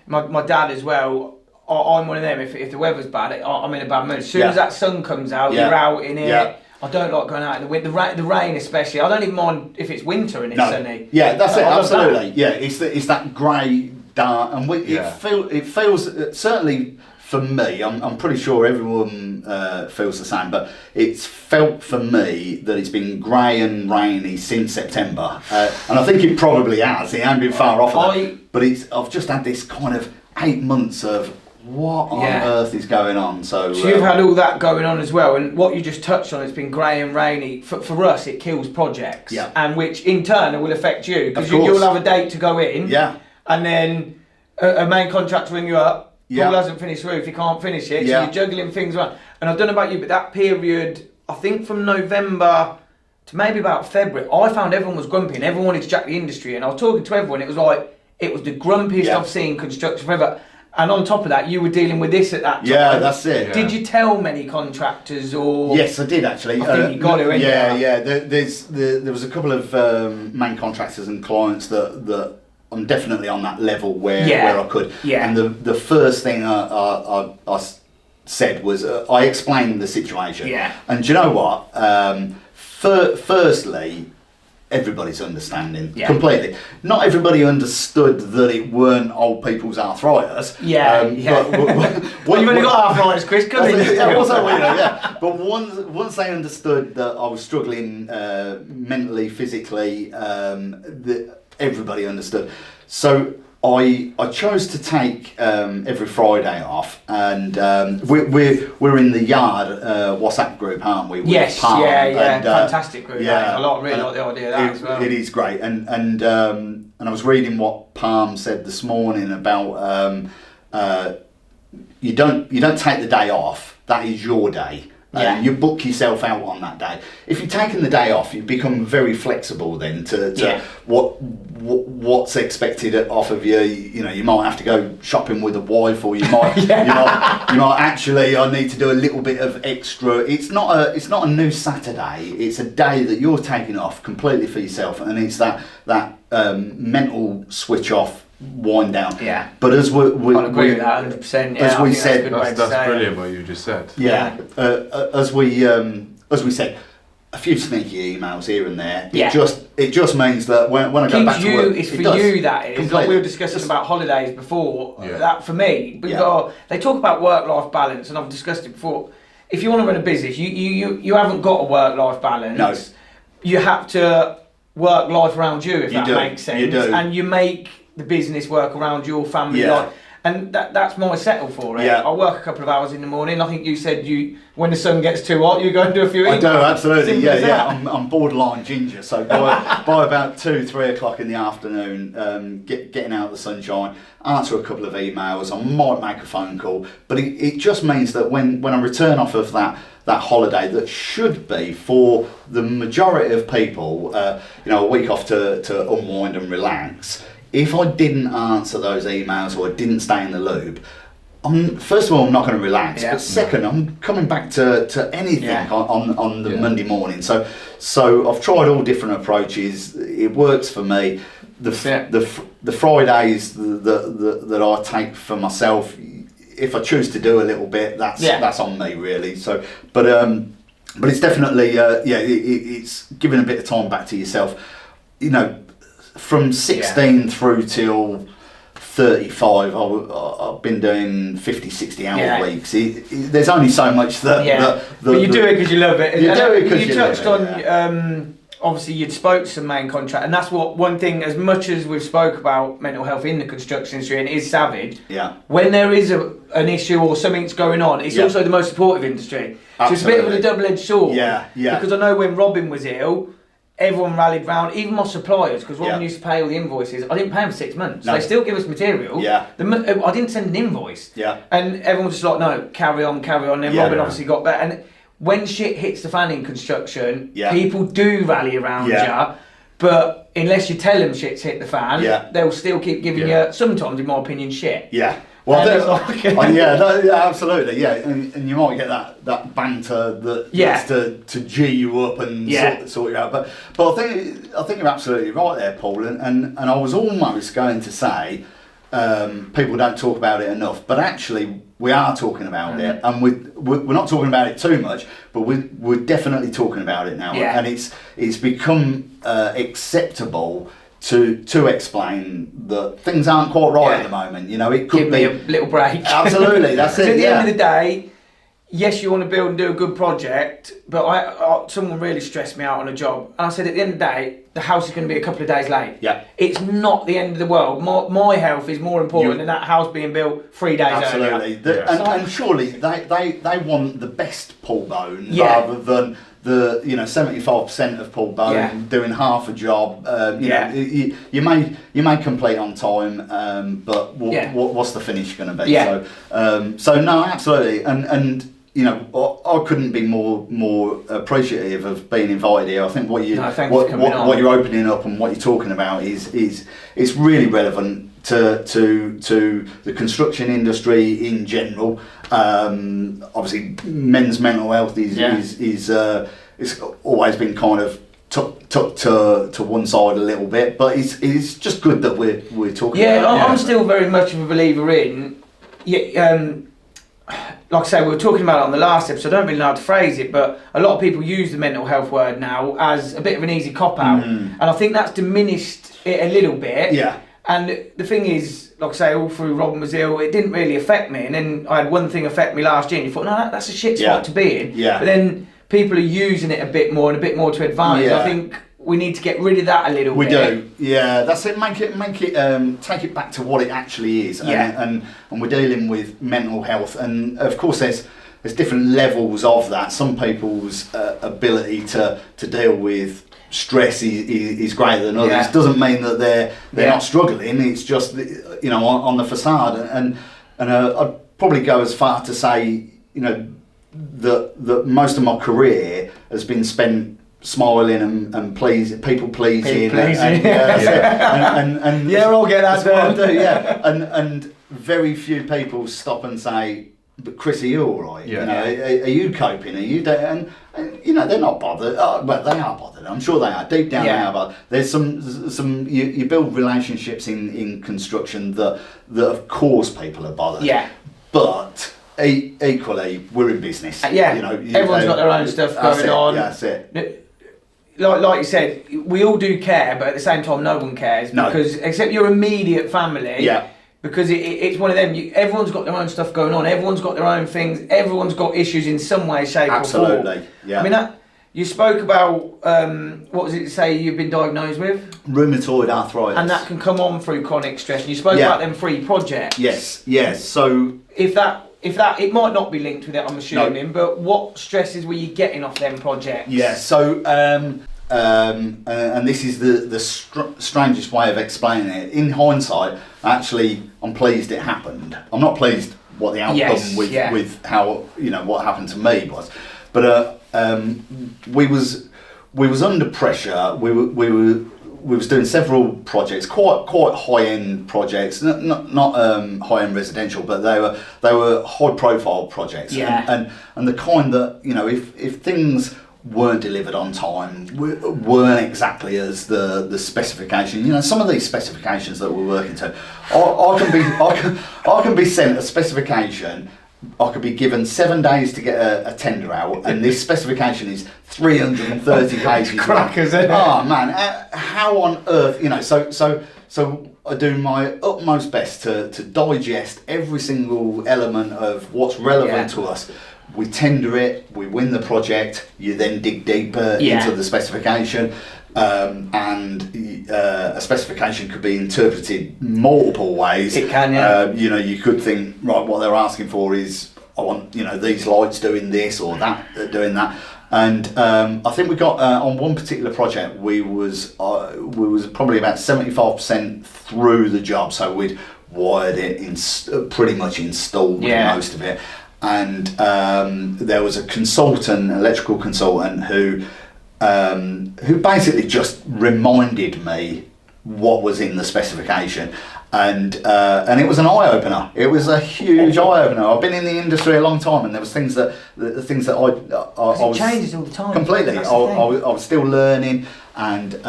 my dad as well. I'm one of them. If the weather's bad, I'm in a bad mood. As soon as that sun comes out, you're out in it. Yeah. I don't like going out in the wind. The rain especially. I don't even mind if it's winter and it's sunny. Yeah, that's it. Absolutely. Yeah, it's that grey, dark, and it feels certainly. For me, I'm pretty sure everyone feels the same, but it's felt for me that it's been grey and rainy since September, and I think it probably has. It hasn't been far off of that, but I've just had this kind of 8 months of what on earth is going on. So you've had all that going on as well, and what you just touched on, it's been grey and rainy. For us, it kills projects, and which in turn will affect you because you'll have a date to go in, and then a main contractor ring you up. Paul hasn't finished the roof, he can't finish it, so you're juggling things around. And I don't know about you, but that period, I think from November to maybe about February, I found everyone was grumpy and everyone wanted to jack the industry. And I was talking to everyone, it was the grumpiest I've seen construction forever. And on top of that, you were dealing with this at that time. Yeah, that's it. Yeah. Did you tell many contractors or...? Yes, I did actually. I think you got it, there was a couple of main contractors and clients that I'm definitely on that level where I could. Yeah. And the first thing I said was I explained the situation. Yeah. And do you know what? Firstly, everybody's understanding completely. Not everybody understood that it weren't old people's arthritis. Well, you've only got arthritis, Chris. Come in. But once they understood that I was struggling mentally, physically, everybody understood. So I chose to take every Friday off, and we're in the yard WhatsApp group, aren't we? Yes, Palm, and, fantastic group. I really like the idea of that as well. It is great, and I was reading what Palm said this morning about you don't take the day off. That is your day. You book yourself out on that day. If you're taking the day off, you become very flexible then to what's expected off of you. You know, you might have to go shopping with a wife, or you might you might actually I need to do a little bit of extra. It's not a new Saturday. It's a day that you're taking off completely for yourself, and it's that mental switch off, wind down. Yeah. But as we agree with that 100%. Yeah, as we said, that's brilliant what you just said. Yeah. As we said, a few sneaky emails here and there. Yeah. It just means that when I go back to work, it's for you that is. Completely. Like we were discussing about holidays before. Yeah. That for me, they talk about work-life balance, and I've discussed it before. If you want to run a business, you haven't got a work-life balance. No. You have to work life around you, if that makes sense. You do. And you make the business work around your family life. And that's my settle for it. Yeah. I work a couple of hours in the morning. I think you said when the sun gets too hot, you go and do a few emails. I do, absolutely. Simple as that. I'm borderline ginger, so by about 2-3 o'clock in the afternoon, getting out of the sunshine, answer a couple of emails. I might make a phone call, but it just means that when I return off of that holiday, that should be for the majority of people, a week off to unwind and relax. If I didn't answer those emails or I didn't stay in the loop, first of all, I'm not going to relax. Yeah. But second, I'm coming back to anything on the Monday morning. So I've tried all different approaches. It works for me. The Fridays that I take for myself, if I choose to do a little bit, that's on me really. So, but it's definitely it's giving a bit of time back to yourself. You know, from 16 through till 35, I've been doing 50-60 hour weeks. There's only so much that but you do it because you love it. You do it because you touched on obviously you'd spoke to some main contract, and that's one thing, as much as we've spoke about mental health in the construction industry, and it is savage, when there is an issue or something's going on, it's also the most supportive industry. Absolutely. So it's a bit of a double-edged sword. Yeah. Because I know when Robin was ill, everyone rallied round, even my suppliers, because Robin used to pay all the invoices. I didn't pay them for 6 months. No. They still give us material. Yeah. I didn't send an invoice. Yeah. And everyone was just like, no, carry on. And Robin obviously got better. And when shit hits the fan in construction, people do rally around you. But unless you tell them shit's hit the fan, they'll still keep giving you, sometimes, in my opinion, shit. Yeah. Well, absolutely, and you might get that banter that's to G you up and sort you out. But I think you're absolutely right there, Paul. And I was almost going to say people don't talk about it enough, but actually we are talking about it, and we're not talking about it too much, but we're definitely talking about it now, and it's become acceptable to explain that things aren't quite right at the moment. You know, it could give me a little break. Absolutely, that's it. At the end of the day, yes, you want to build and do a good project, but someone really stressed me out on a job, and I said at the end of the day, the house is going to be a couple of days late. Yeah, it's not the end of the world. My health is more important than that house being built 3 days earlier. Absolutely, and surely they want the best pull bone rather than the 75% of pull bone doing half a job. You may complete on time, but what's the finish going to be? So no, absolutely, and I couldn't be more appreciative of being invited here. I think what you're opening up and what you're talking about is really relevant to the construction industry in general. Obviously, men's mental health is always been kind of tucked to one side a little bit, but it's just good that we're talking. I'm still very much of a believer in. Like I say, we were talking about it on the last episode. I don't really know how to phrase it, but a lot of people use the mental health word now as a bit of an easy cop-out. And I think that's diminished it a little bit. Yeah. And the thing is, like I say, all through Robin was ill, it didn't really affect me. And then I had one thing affect me last year, and you thought, no, that's a shit spot to be in. Yeah. But then people are using it a bit more and a bit more to advantage. Yeah. I think we need to get rid of that a little bit. We do, yeah. That's it. Make it, take it back to what it actually is. And we're dealing with mental health, and of course there's different levels of that. Some people's ability to deal with stress is greater than others. Doesn't mean that they're not struggling. It's just on the facade, and I'd probably go as far to say that most of my career has been spent smiling and people pleasing. And yeah, I'll get that done. Yeah, and very few people stop and say, "But Chris, are you all right? Yeah. You know, are you coping? Are you?" And you know, they're not bothered. Well, they are bothered. I'm sure they are. Deep down, they are bothered. There's some. You build relationships in construction that of course people are bothered. Yeah. But equally, we're in business. Yeah. You know, everyone's got their own stuff going on. Yeah, that's it. Like you said, we all do care, but at the same time, no one cares because except your immediate family. Yeah. Because it's one of them. Everyone's got their own stuff going on. Everyone's got their own things. Everyone's got issues in some way, shape, or form. Absolutely. Yeah. I mean, you spoke about what was it? Say you've been diagnosed with rheumatoid arthritis, and that can come on through chronic stress. And you spoke about them 3 projects. Yes. So if that it might not be linked with it, I'm assuming. But what stresses were you getting off them projects? Yeah. So and this is the strangest way of explaining it. In hindsight, actually, I'm pleased it happened. I'm not pleased what the outcome with how what happened to me was, but we was under pressure. We was doing several projects, quite high end projects, not high end residential, but they were high profile projects, and the kind that if things weren't delivered on time, weren't exactly as the specification. Some of these specifications that we're working to, I can be sent a specification. I could be given 7 days to get a tender out, and this specification is 330 pages. Crackers, isn't it? Oh man, how on earth? So I do my utmost best to digest every single element of what's relevant to us. We tender it, we win the project, you then dig deeper into the specification, and a specification could be interpreted multiple ways. It can, you could think, right, what they're asking for is, I want, these lights doing this or that doing that. And I think we got, on one particular project, we was probably about 75% through the job, so we'd wired it, pretty much installed most of it. And there was a consultant, electrical consultant, who basically just reminded me what was in the specification, and it was an eye opener. It was a huge eye opener. I've been in the industry a long time, and there was things that I was changes all the time. Completely. I was still learning, and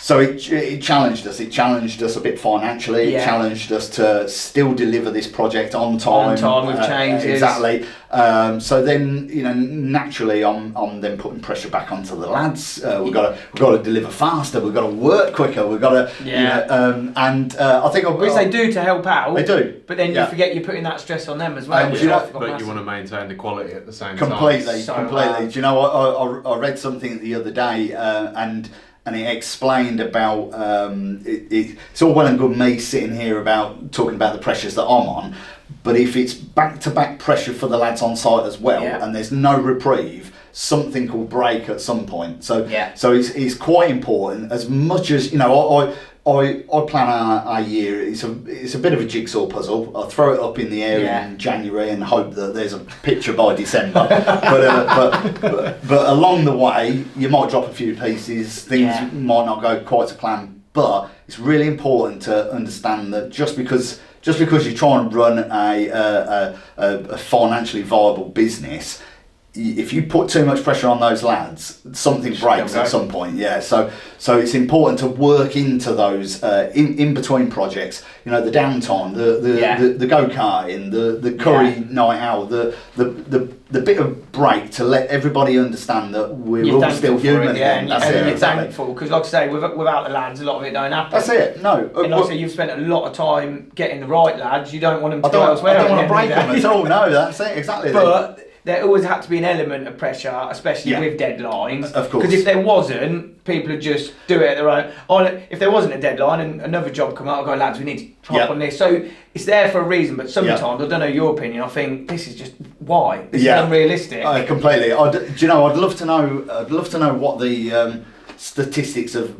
So it challenged us. It challenged us a bit financially. It challenged us to still deliver this project on time. On time with changes. Exactly. So then, naturally, I'm then putting pressure back onto the lads. We've got to deliver faster. We've got to work quicker. We've got to. I think which they do to help out. They do. But then you forget you're putting that stress on them as well. But you want to maintain the quality at the same time. Completely. Do you know what? I read something the other day, and it explained about it's all well and good me sitting here talking about the pressures that I'm on, but if it's back-to-back pressure for the lads on site as well, and there's no reprieve, something will break at some point. So it's quite important. As much as I plan our year. It's a bit of a jigsaw puzzle. I throw it up in the air in January and hope that there's a picture by December. but along the way, you might drop a few pieces. Things might not go quite to plan. But it's really important to understand that just because you try and run a financially viable business, if you put too much pressure on those lads, something breaks at some point. So it's important to work into those in between projects. The downtime, the go-karting, the curry night out, the bit of break to let everybody understand that we're all still human again. You're thankful because, like I say, without the lads, a lot of it don't happen. That's it. No, and like I say, you've spent a lot of time getting the right lads. You don't want them to go elsewhere. I don't want to break them at all. No, that's it. Exactly. But there always had to be an element of pressure, especially with deadlines. Of course. Because if there wasn't, people would just do it at their own. If there wasn't a deadline and another job come out, I'll go, lads, we need to hop on this. So it's there for a reason, but sometimes, I don't know your opinion, I think this is just why. This is unrealistic. Completely. I'd love to know what the statistics of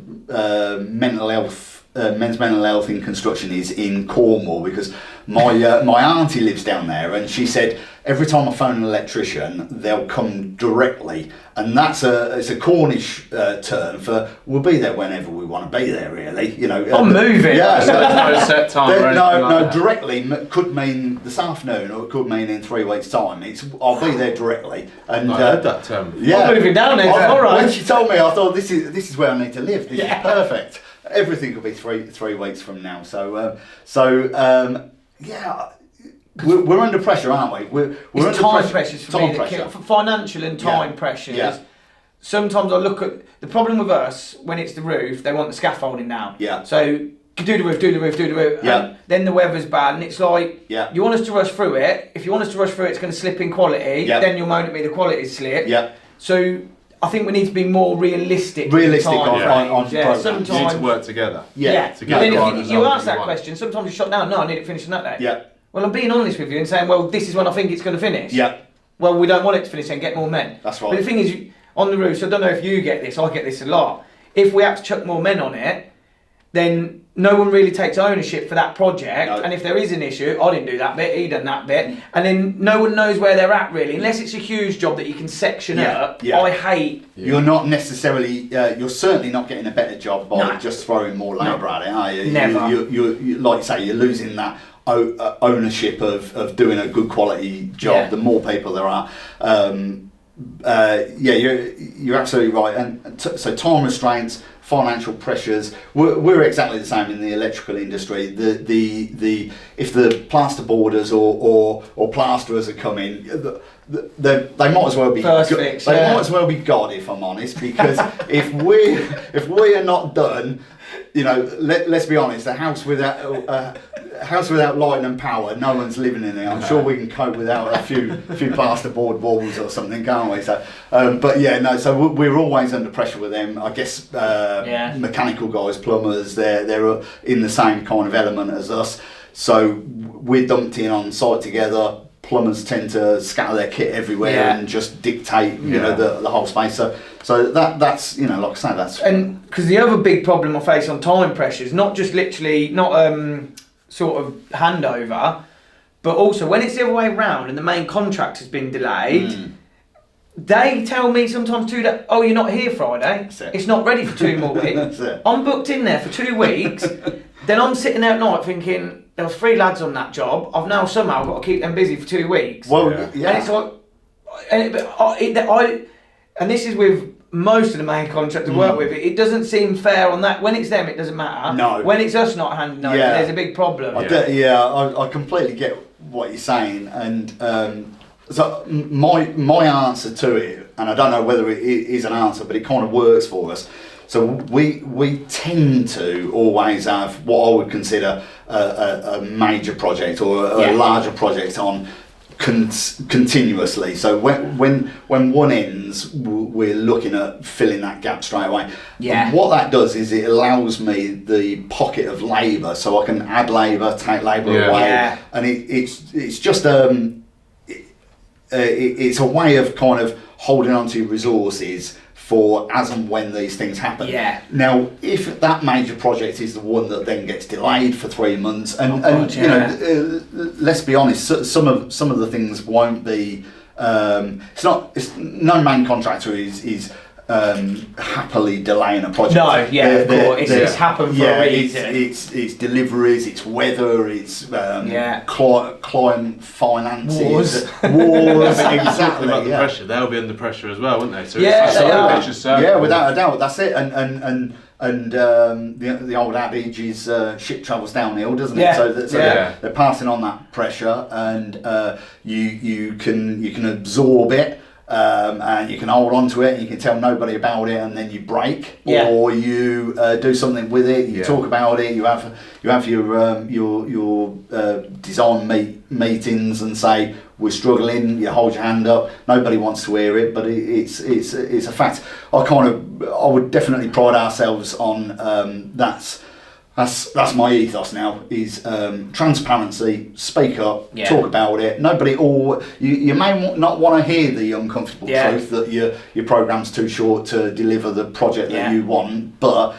mental health men's mental health in construction is in Cornwall, because my auntie lives down there, and she said every time I phone an electrician, they'll come directly, and it's a Cornish term for we'll be there whenever we want to be there. Really, you know. I'm moving. Yeah, so there's no set time. Or anything no, like that. directly could mean this afternoon, or it could mean in 3 weeks' time. I'll be there directly. And I heard that term. Yeah, I'm moving down there. All right. When she told me, I thought this is where I need to live. This is perfect. Everything will be three weeks from now. So yeah. We're under pressure, aren't we? We're it's under time pressures for me. pressure. Financial and time pressures. Yeah. Sometimes I look at the problem with us when it's the roof. They want the scaffolding now. Yeah. So do the roof. Yeah. And then the weather's bad, and it's like you want us to rush through it. If you want us to rush through it, it's going to slip in quality. Yeah. Then you'll moan at me the quality's slip. Yeah. So I think we need to be more realistic. on Yeah. programs. Sometimes You need to work together. Yeah. To But get then the if right you result ask that that you want. question, sometimes you shut down. No, I need it finished on that day. Yeah. Well, I'm being honest with you and saying, well, this is when I think it's going to finish. Yeah. Well, we don't want it to finish and get more men. That's right. But the thing is, on the roofs, I don't know if you get this, I get this a lot. If we have to chuck more men on it, then no one really takes ownership for that project. No. And if there is an issue, I didn't do that bit, he done that bit. And then no one knows where they're at really, unless it's a huge job that you can section up. Yeah. I hate... You're not necessarily, you're certainly not getting a better job by just throwing more labour at it, are you? Never. You like you say, you're losing that ownership of doing a good quality job. Yeah. The more people there are, you're absolutely right. And so time restraints, financial pressures. We're exactly the same in the electrical industry. If the plaster boarders or plasterers are coming, they might as well be First fix, they might as well be God, if I'm honest, because if we are not done, you know, let's be honest, a house without light and power, no one's living in it. I'm sure we can cope without a few plasterboard walls or something, can't we? So, so we're always under pressure with them. I guess mechanical guys, plumbers, they're in the same kind of element as us. So we're dumped in on site together. Plumbers tend to scatter their kit everywhere and just dictate, you know, the whole space. So that's, you know, like I say, that's... And because the other big problem I face on time pressures, not just literally, not sort of handover, but also when it's the other way around and the main contract has been delayed, they tell me sometimes too that, oh, you're not here Friday, it's not ready for 2 more weeks. I'm booked in there for 2 weeks, then I'm sitting there at night thinking, there was 3 lads on that job, I've now somehow got to keep them busy for 2 weeks. Well, And it's like, and this is with most of the main contractors I work with, it doesn't seem fair on that. When it's them, it doesn't matter. No. When it's us not handing over, there's a big problem. I completely get what you're saying, and so my answer to it, and I don't know whether it is an answer, but it kind of works for us. So we tend to always have what I would consider a major project or a larger project on continuously. So when one ends, we're looking at filling that gap straight away. Yeah. And what that does is it allows me the pocket of labour, so I can add labour, take labour away, and it's just it's a way of kind of holding on to resources for as and when these things happen. Yeah. Now, if that major project is the one that then gets delayed for 3 months, you know, let's be honest, some of the things won't be. It's no main contractor is happily delaying a project. No, of course, it's happened for a reason. It's deliveries, it's weather, it's client finances, wars. Exactly. About the pressure, they'll be under pressure as well, won't they? So Without a doubt, that's it. And the old adage is ship travels downhill, doesn't it? So they're passing on that pressure, and you can absorb it. And you can hold on to it, and you can tell nobody about it, and then you break, or you do something with it. You talk about it. You have your design meetings and say we're struggling. You hold your hand up. Nobody wants to hear it, but it's a fact. I would definitely pride ourselves on That's my ethos now, is transparency, speak up, talk about it. You may not want to hear the uncomfortable truth that your programme's too short to deliver the project that you want, but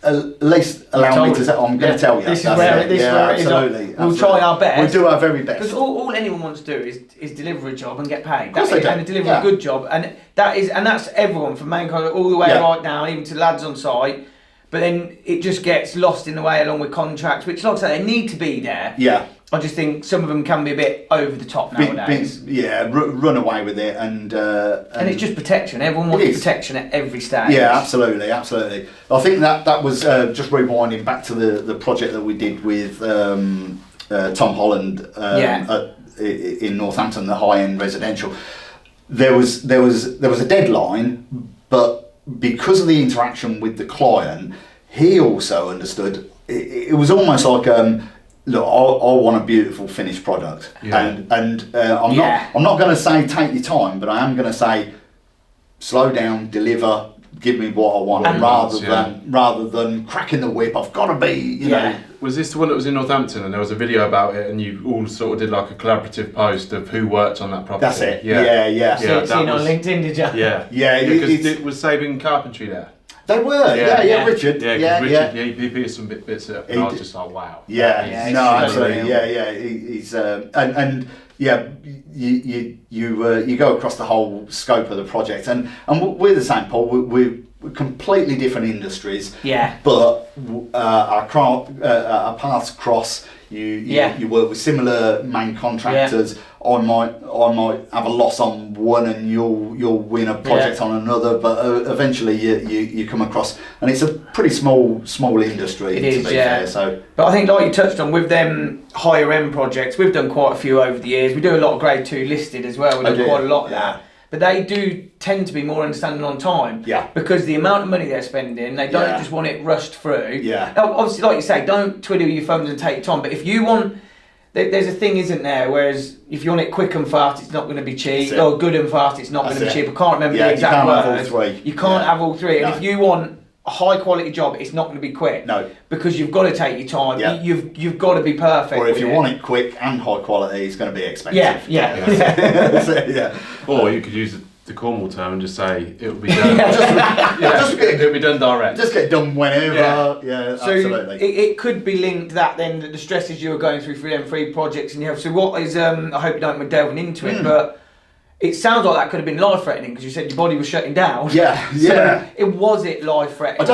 at least allow me to say, I'm going to tell you. This is where it is. Absolutely. We'll try our best. We'll do our very best. Because all anyone wants to do is deliver a job and get paid. Of course they do. And deliver a good job. And that's everyone from main contract all the way right down, even to lads on site. But then it just gets lost in the way along with contracts, which, like I say, they need to be there. Yeah. I just think some of them can be a bit over the top nowadays. Run away with it, and it's just protection. Everyone wants protection at every stage. Yeah, absolutely. I think that was just rewinding back to the project that we did with Tom Holland in Northampton, the high-end residential. There was a deadline, but because of the interaction with the client, he also understood. It was almost like, look, I want a beautiful finished product, and I'm not going to say take your time, but I am going to say slow down, deliver, give me what I want, rather than cracking the whip. I've got to be, you know. Was this the one that was in Northampton, and there was a video about it, and you all sort of did like a collaborative post of who worked on that property? That's it. Yeah. Seen on LinkedIn, did you? Yeah. Because it was Sabin Carpentry there. They were, Richard. Richard, he put some bits up, and I was just like, wow. Absolutely. He's you go across the whole scope of the project, and we're the same, Paul. We're completely different industries. Yeah. But our paths cross. You work with similar main contractors. Yeah. I might have a loss on one, and you'll win a project on another. But eventually you come across, and it's a pretty small industry. It is, fair. So, but I think, like you touched on, with them higher end projects, we've done quite a few over the years. We do a lot of grade 2 listed as well. We've done quite a lot of that. But they do tend to be more understanding on time. Yeah. Because the amount of money they're spending, they don't just want it rushed through. Yeah. Now, obviously, like you say, don't twiddle your thumbs and take your time. But if you want, there's a thing, isn't there? Whereas if you want it quick and fast, it's not going to be cheap. Or good and fast, it's not going to be cheap. I can't remember the exact words. You can't have all three. And if you want a high quality job, it's not going to be quick. No. Because you've got to take your time. Yeah. You've got to be perfect. Or if you want it quick and high quality, it's going to be expensive. Yeah. Or you could use the Cornwall term and just say it'll be done. It'll be done direct. Just get done whenever. Yeah, so absolutely. It could be linked that then the stresses you were going through for them 3 projects, and you have. So what is? I hope you don't mind delving into it, but it sounds like that could have been life-threatening because you said your body was shutting down. Yeah. So was it life-threatening? I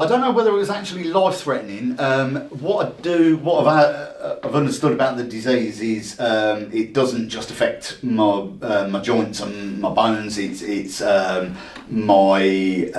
don't know whether it was actually life-threatening. What I've understood about the disease is it doesn't just affect my joints and my bones. It's my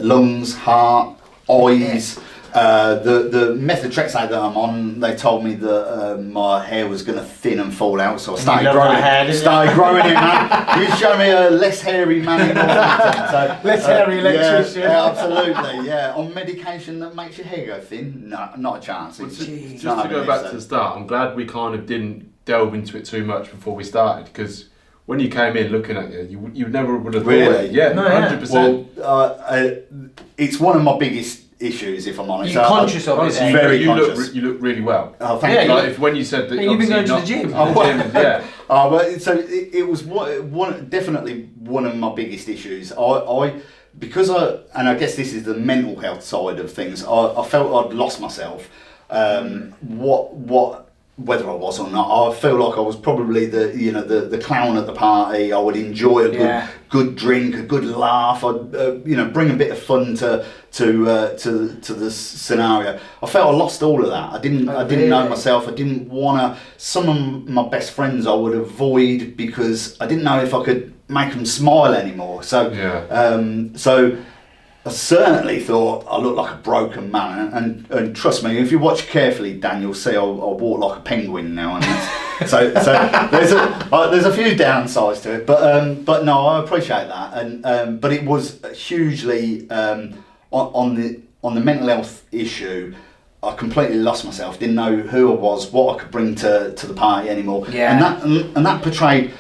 lungs, heart, eyes. The methotrexate that I'm on, they told me that my hair was going to thin and fall out, so I started growing it, man. You show me a less hairy man in Northampton. Less hairy electrician. Yeah, absolutely, on medication that makes your hair go thin? No, not a chance. Just to go back to the start, I'm glad we kind of didn't delve into it too much before we started, because when you came in looking at you never would have thought it. Yeah, 100%. Well, it's one of my biggest issues, if I'm honest. You're conscious of it. Very conscious. You look really well. Oh, thank you. Like when you said that you've been going to the gym. So it was definitely one of my biggest issues. I guess this is the mental health side of things. I felt I'd lost myself. Whether I was or not, I feel like I was probably the clown at the party. I would enjoy a good drink, a good laugh. I'd bring a bit of fun to the scenario. I felt I lost all of that. I didn't know myself. I didn't want to. Some of my best friends I would avoid because I didn't know if I could make them smile anymore. So I certainly thought I looked like a broken man, and trust me, if you watch carefully, Dan, you'll see I walk like a penguin now. And so there's a few downsides to it, but no, I appreciate that, and but it was hugely on the mental health issue. I completely lost myself. Didn't know who I was, what I could bring to the party anymore. Yeah, and that portrayed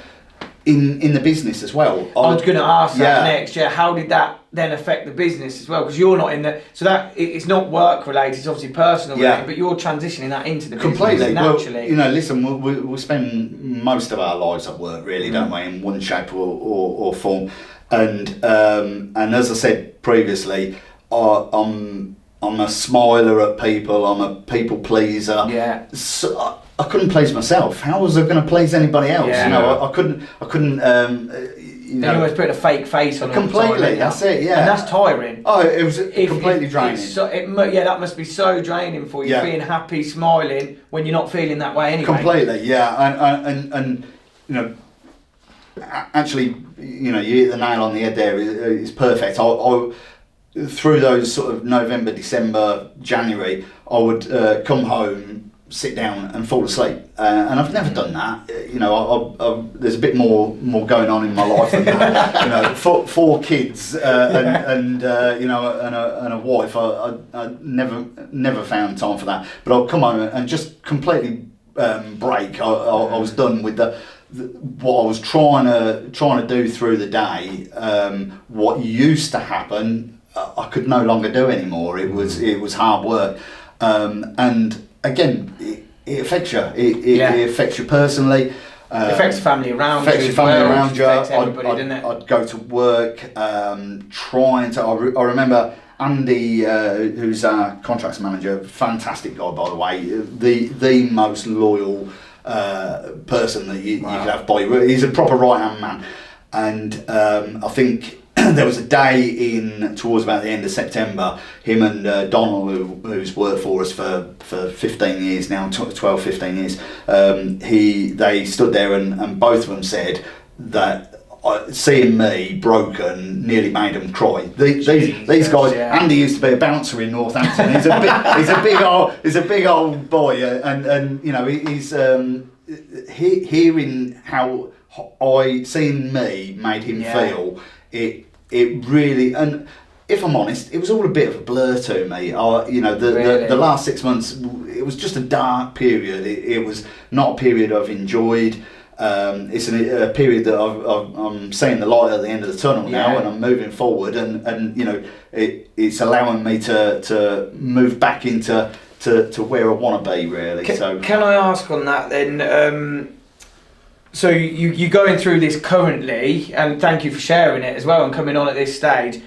in the business as well. I was going to ask that next. Yeah, how did that then affect the business as well? Because you're not in the, so that it's not work related. It's obviously personal related, but you're transitioning that into the completely business naturally. Well, listen, we spend most of our lives at work, really, don't we? In one shape or form. And as I said previously, I'm a smiler at people. I'm a people pleaser. Yeah. So I couldn't please myself. How was I going to please anybody else? Yeah. You know, I couldn't. You know, you always put a fake face on completely. That's it. Yeah. And that's tiring. Oh, it was completely draining. That must be so draining for you, being happy, smiling when you're not feeling that way anyway. Completely, yeah, and you know, actually, you know, you hit the nail on the head there. It's perfect. I through those sort of November, December, January, I would come home, sit down and fall asleep, and I've never done that. You know, there's a bit more going on in my life than that. You know, four kids and you know, and a wife. I never found time for that. But I'll come home and just completely break. I was done with what I was trying to do through the day. What used to happen, I could no longer do anymore. It was hard work, and again, it affects you. It affects you personally. It affects the family around you. Affects your family around you. Affects everybody, doesn't it? I'd go to work, trying to. I remember Andy, who's our contracts manager, fantastic guy by the way. The most loyal person that you could have by you. He's a proper right hand man, and I think. There was a day towards about the end of September, him and Donald, who's worked for us for 15 years now, 12, 15 years, they stood there and both of them said that seeing me broken nearly made them cry. These guys, Andy used to be a bouncer in Northampton. He's a big old boy, and you know, he's hearing how seeing me made him feel. It really, and if I'm honest, it was all a bit of a blur to me. You know, the last 6 months, it was just a dark period. It was not a period I've enjoyed. It's a period that I'm seeing the light at the end of the tunnel now, and I'm moving forward, and you know, it's allowing me to move back into where I want to be really. Can I ask on that then? So you're going through this currently, and thank you for sharing it as well and coming on at this stage.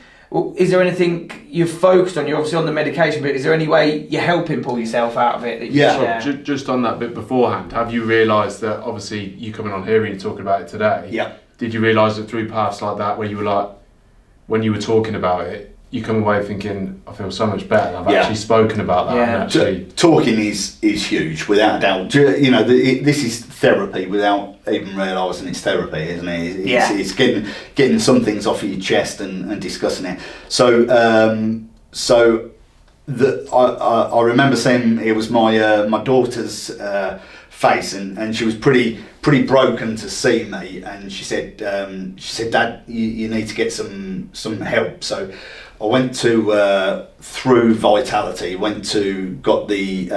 Is there anything you've focused on? You're obviously on the medication, but is there any way you're helping pull yourself out of it? That you share? Just on that bit beforehand, have you realised that obviously you coming on here and you're talking about it today? Yeah. Did you realise that through paths like that, where you were like, when you were talking about it, you come away thinking, I feel so much better. I've actually spoken about that. And actually, talking is huge, without a doubt. You know, this is therapy without even realising it's therapy, isn't it? It's getting some things off of your chest and discussing it. So I remember saying it was my daughter's face, and she was pretty broken to see me, and she said, Dad, you need to get some help. So I went to through Vitality, got the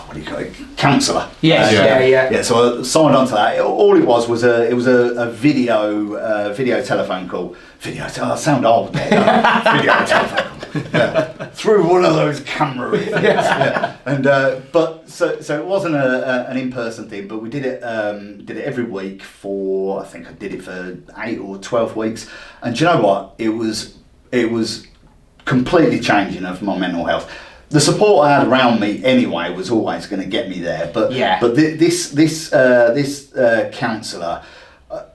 what do you call it, counsellor. Yeah. So I signed on to that. All it was a video telephone call. I sound old there. Video telephone call. Through one of those camera things. And but so it wasn't an in-person thing, but we did it every week for, I think I did it for 8 or 12 weeks. And do you know what? It was completely changing of my mental health. The support I had around me anyway was always going to get me there, but this counsellor,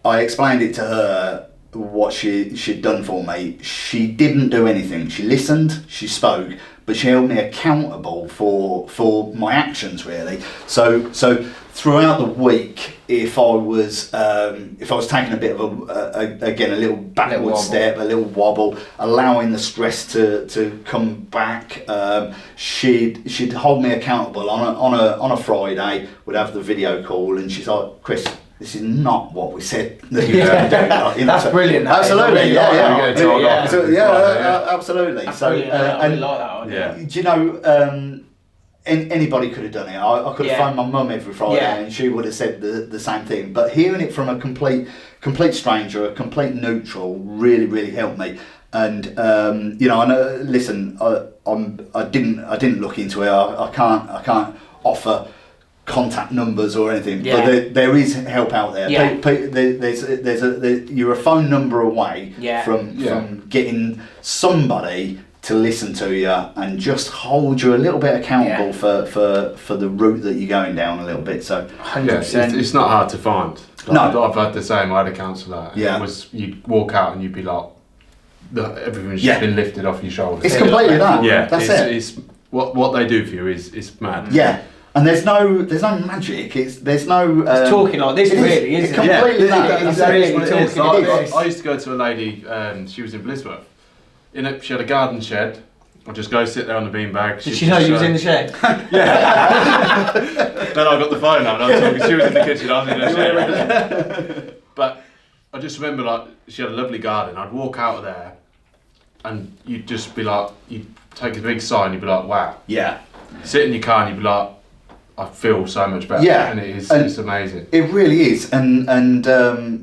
I explained it to her what she'd done for me. She didn't do anything. She listened, she spoke, but she held me accountable for my actions really. So throughout the week, if I was taking a bit of a little backward step, a little wobble, allowing the stress to come back, she'd hold me accountable on a Friday. We'd have the video call, and she's like, Chris, this is not what we said that you were going to do. You know, that's brilliant. Absolutely, absolutely. That's brilliant. I really like that. Do you know? Anybody could have done it. I could have phoned my mum every Friday and she would have said the same thing. But hearing it from a complete stranger, a complete neutral, really helped me. And you know, and listen, I didn't look into it. I can't offer contact numbers or anything, but there is help out there. You're a phone number away from getting somebody to listen to you and just hold you a little bit accountable for the route that you're going down a little bit. So 100%. It's not hard to find. Like, No. I've had the same. I had a counsellor. Yeah. It was, you'd walk out and you'd be like, everything's just been lifted off your shoulders. It's completely that. Yeah, that's it. It's what they do for you is mad. Yeah. And there's no magic. There's no. It's talking like this, really, isn't it? Completely that. It's really talking like this. I used to go to a lady. She was in Blisworth. She had a garden shed. I'd just go sit there on the beanbag. Did she know you was in the shed? Yeah. Then I got the phone out and I was talking. She was in the kitchen. I was in the shed. But I just remember, like, she had a lovely garden. I'd walk out of there, and you'd just be like, you'd take a big sigh and you'd be like, wow. Yeah. Sit in your car and you'd be like, I feel so much better. Yeah, and it's amazing. It really is, and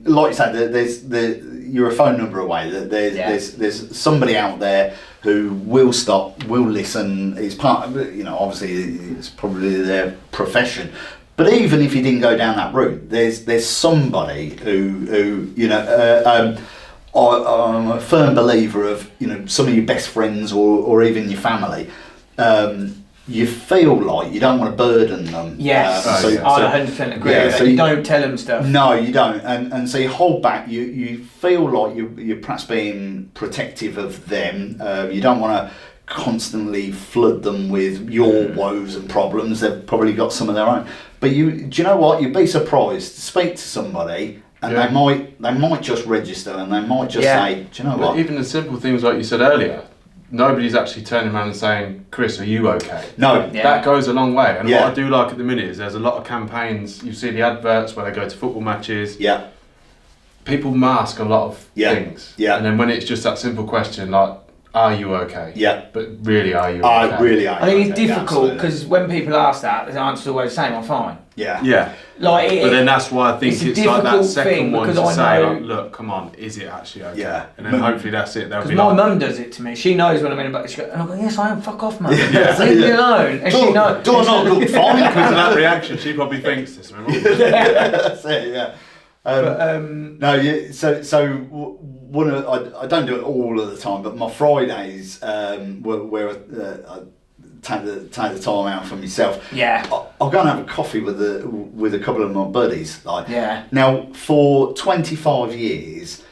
like you said, you're a phone number away. There's somebody out there who will stop, will listen. It's part of, obviously it's probably their profession. But even if you didn't go down that route, there's somebody who I'm a firm believer of, some of your best friends or even your family. You feel like you don't want to burden them. Yes, I 100% agree with that. So you don't tell them stuff. No, you don't, and so you hold back. You feel like you're perhaps being protective of them. You don't want to constantly flood them with your woes and problems. They've probably got some of their own. But do you know what? You'd be surprised to speak to somebody, and they might just register, and they might just say, do you know what? Even the simple things like you said earlier. Nobody's actually turning around and saying, Chris, are you okay? No. That goes a long way. And what I do like at the minute is there's a lot of campaigns. You see the adverts where they go to football matches. Yeah. People mask a lot of things. Yeah. And then when it's just that simple question like, are you okay? Yeah. But really, are you okay? I really am. I think it's difficult because when people ask that, the answer's always the same, I'm fine. Yeah. Yeah. But then that's why I think it's like that second one to say, like, look, come on, is it actually okay? Yeah. And then hopefully that's it. Because my mum does it to me. She knows when I'm in a bucket. She goes, and I go, yes, I am. Fuck off, mum. Leave me alone. And she knows. Do I not look fine? Because of that reaction, she probably thinks this. That's it. Yeah. So one of I don't do it all of the time, but my Fridays where I take the time out for myself. Yeah. I'll go and have a coffee with a couple of my buddies. Now, for 25 years,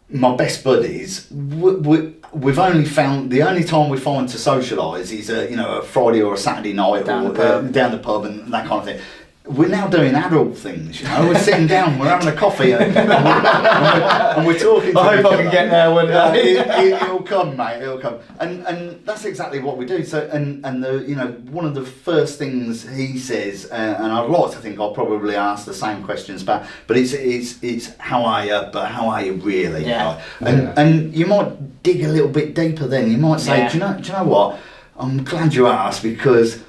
my best buddies, we've only found the only time we find to socialise is a Friday or a Saturday night down the pub and that kind of thing. We're now doing adult things, We're sitting down, we're having a coffee, and we're talking. I hope I can get there one day. It'll come, mate. It'll come, and that's exactly what we do. So, and one of the first things he says, and I'd like to think I'll probably ask the same questions back, but it's how are you? But how are you really? Yeah. And you might dig a little bit deeper. Then you might say, do you know what? I'm glad you asked because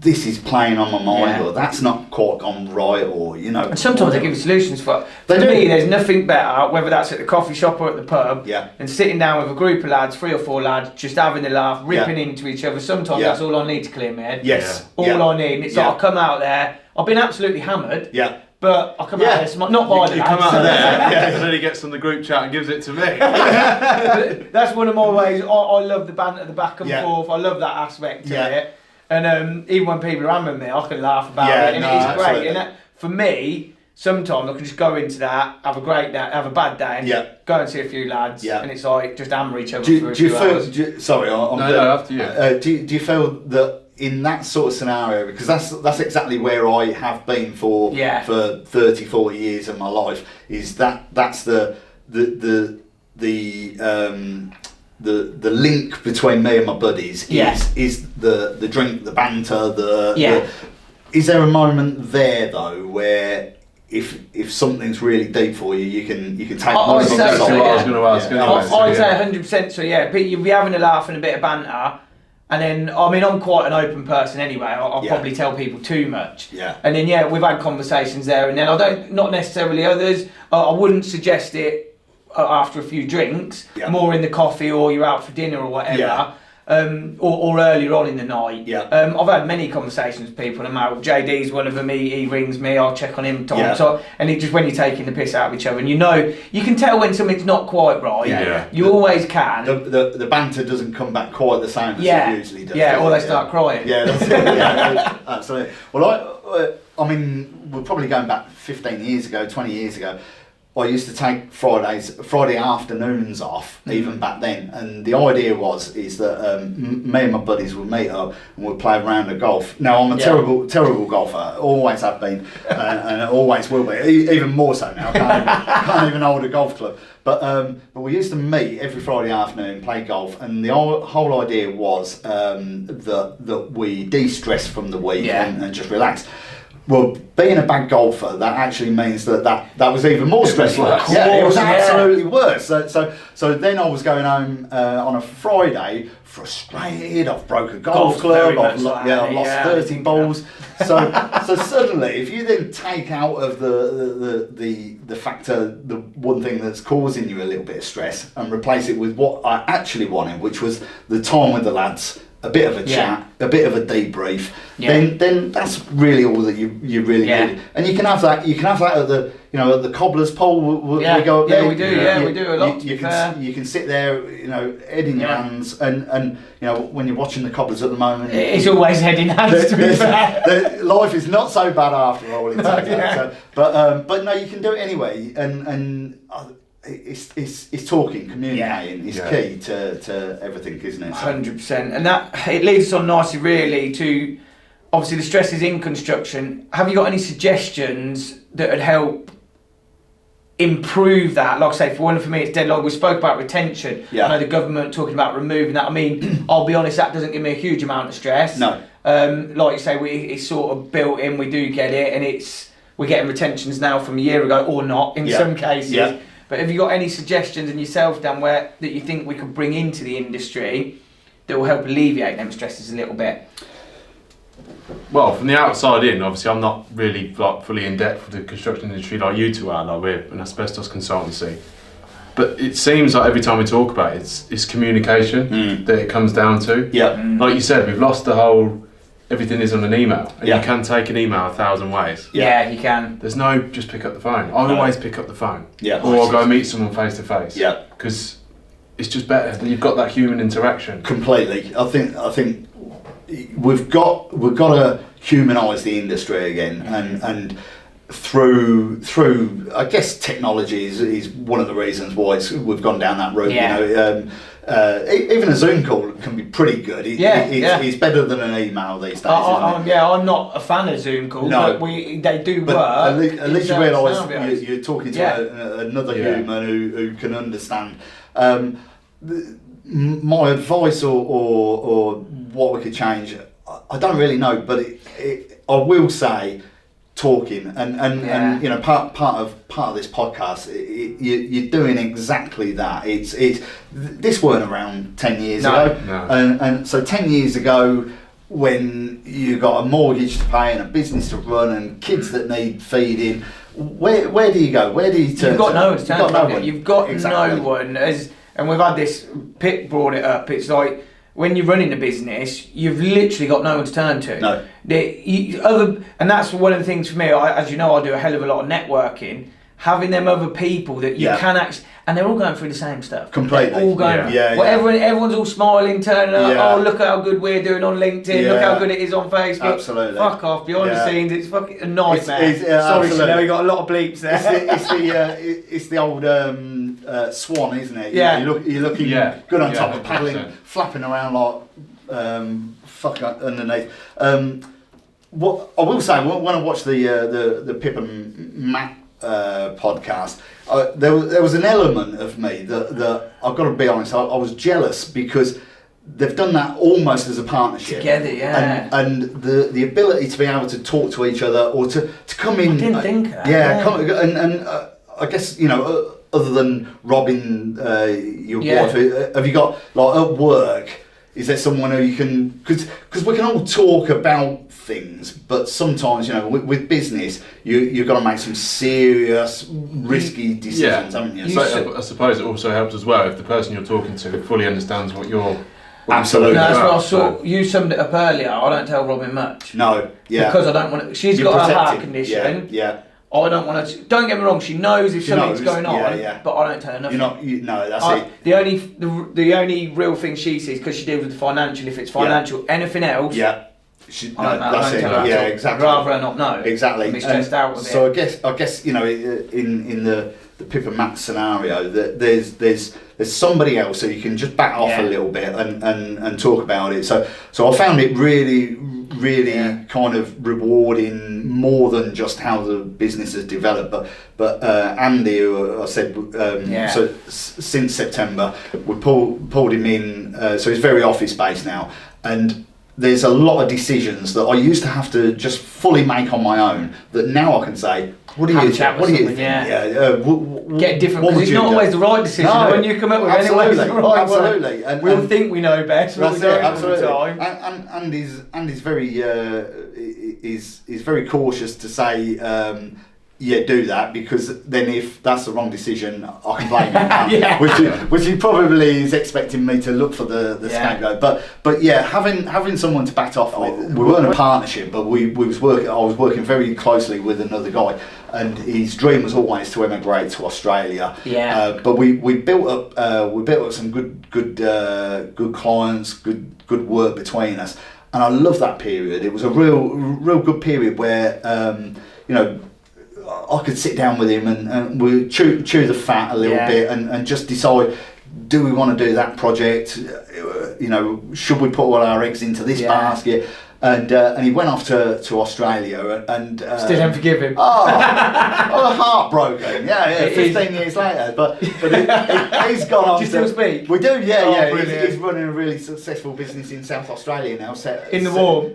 this is playing on my mind, or that's not quite gone right, or And sometimes they give you solutions for it. They For do. me, there's nothing better, whether that's at the coffee shop or at the pub, than sitting down with a group of lads, 3 or 4 lads, just having a laugh, ripping into each other. Sometimes that's all I need to clear my head. Yes. All I need. It's like I come out there, I've been absolutely hammered. Yeah. But I come out there, not by the You come out of there, and then he gets on the group chat and gives it to me. That's one of my ways. I love the banter, the back and forth. I love that aspect of it. And even when people are hammering me, I can laugh about it, and it's great. Absolutely. And that, for me, sometimes I can just go into that, have a great day, have a bad day, and go and see a few lads, and it's like just hammer each other for a few hours. Sorry, after you. Do you feel that in that sort of scenario, because that's exactly where I have been for 30, 40 years of my life, is that's the link between me and my buddies is the drink, the banter, is there a moment there though where if something's really deep for you, you can take. I'd say That's what I was going to ask. I'd say 100%. So you'll be having a laugh and a bit of banter. And then, I'm quite an open person anyway. I'll probably tell people too much. Yeah. And then, we've had conversations there, and then not necessarily others. I wouldn't suggest it after a few drinks. Yeah. More in the coffee, or you're out for dinner or whatever. Yeah. or earlier on in the night. Yeah. I've had many conversations with people, and JD's one of them. He rings me, I'll check on him. So, and it just when you're taking the piss out of each other, and you can tell when something's not quite right. Yeah. You always can. The banter doesn't come back quite the same as it usually does. Yeah, or they start crying. Yeah, that's it. Yeah, absolutely. Well, I mean, we're probably going back 15 years ago, 20 years ago. I used to take Friday afternoons off, even back then, and the idea is that me and my buddies would meet up and we'd play a round of golf. Now I'm a terrible golfer, always have been, and always will be, even more so now. I can't even hold a golf club. But we used to meet every Friday afternoon, play golf, and the whole idea was that we de-stress from the week and just relax. Well, being a bad golfer, that actually means that was even more stressful. It was absolutely worse. So then I was going home on a Friday, frustrated. I've broke a golf club. I've lost 30 balls. So suddenly, if you then take out of the factor, the one thing that's causing you a little bit of stress, and replace it with what I actually wanted, which was the time with the lads, a bit of a chat, a bit of a debrief, then that's really all that you really need. And you can have that at the at the cobbler's pole. We go up there. We do. We do a lot. You can sit there, head in your hands, and when you're watching the cobblers at the moment, it's always head in hands. To be fair, life is not so bad after all. But no, you can do it anyway, and. It's talking, communicating is key to everything, isn't it? 100%, and that it leads us on nicely, really, to obviously the stresses in construction. Have you got any suggestions that would help improve that? Like I say, for me, it's dead long. We spoke about retention. I know the government talking about removing that. I mean, I'll be honest, that doesn't give me a huge amount of stress. No. Like you say, it's sort of built in. We do get it, and we're getting retentions now from a year ago, or not in some cases. Yeah. But have you got any suggestions in yourself, Dan, that you think we could bring into the industry that will help alleviate them stresses a little bit? Well, from the outside in, obviously I'm not really fully in depth with the construction industry like you two are. We're an asbestos consultancy. But it seems like every time we talk about it, it's communication that it comes down to. Yeah. Like you said, we've lost the whole... Everything is on an email, and you can take an email 1,000 ways. Yeah, you can. There's no just pick up the phone. I always pick up the phone. Yeah. Or I'll go meet someone face to face. Yeah. Because it's just better. You've got that human interaction. Completely. I think we've got to humanise the industry again, and through I guess technology is one of the reasons why we've gone down that road. Yeah. Even a Zoom call can be pretty good. It's better than an email these days. I'm not a fan of Zoom calls, but they do work. At least you realise you're talking to another human who can understand. My advice or what we could change, I don't really know, but I will say talking and part of this podcast, you're doing exactly that. This weren't around 10 years ago. No. And so 10 years ago, when you got a mortgage to pay and a business to run and kids that need feeding, where do you go? Where do you turn? You've got no one to turn to. You've got no one. And we've had this, Pip brought it up, it's like, when you're running a business, you've literally got no one to turn to. No. And that's one of the things for me. As you know, I do a hell of a lot of networking. Having them other people that you can actually, and they're all going through the same stuff. Completely. They're all going. Everyone's all smiling, turning up. Oh, look how good we're doing on LinkedIn. Look how good it is on Facebook. Absolutely. Fuck off. Behind the scenes, it's fucking a nightmare. Sorry, Chanel, you got a lot of bleeps there. It's the old swan, isn't it? Yeah. You're looking good on top of paddling, flapping around like fuck underneath. What I will say, when I watched the Pip and Matt podcast, there was an element of me that I've got to be honest, I was jealous because they've done that almost as a partnership together, and the ability to be able to talk to each other or to come in. I didn't think of that. And I guess other than Robin, your wife, have you got like at work? Is there someone who you can, because we can all talk about things, but sometimes with business you've got to make some serious risky decisions, haven't you? So I suppose it also helps as well if the person you're talking to fully understands what you're Absolutely. No, that's what I saw. You summed it up earlier. I don't tell Robin much. No, yeah. Because I don't want to. She's You're got a heart protected. condition. Yeah. I don't want to. Don't get me wrong. She knows if something's going on, but I don't tell her nothing. No, that's it. The only real thing she sees, because she deals with the financial. If it's financial, anything else. Yeah. That's it. Yeah, exactly. I'd rather her not know. Exactly. Be stressed out with so it. I guess in the Pip and Matt scenario, that there's somebody else, so you can just back off a little bit and talk about it. So I found it really kind of rewarding, more than just how the business has developed. But Andy, who I said, so since September we pulled him in. So he's very office based now, and there's a lot of decisions that I used to have to just fully make on my own, that now I can say, what do you think? Get different, because it's not always the right decision. No, when you come up with anyway, it's the right one. And we all think we know best, but we don't all the time. And Andy's very is very cautious to say, do that, because then if that's the wrong decision, I can blame him. Which he probably is expecting me to look for the scapegoat. But having someone to bat off with. We weren't a partnership, but I was working very closely with another guy, and his dream was always to emigrate to Australia. But we built up some good clients, good work between us, and I love that period. It was a real good period where I could sit down with him and we chew the fat a little bit and just decide, do we want to do that project? Should we put all our eggs into this basket? And he went off to Australia and still don't forgive him. Heartbroken. 15 years later, but he's gone on. Do you still speak? We do, he's running a really successful business in South Australia now. In the warm.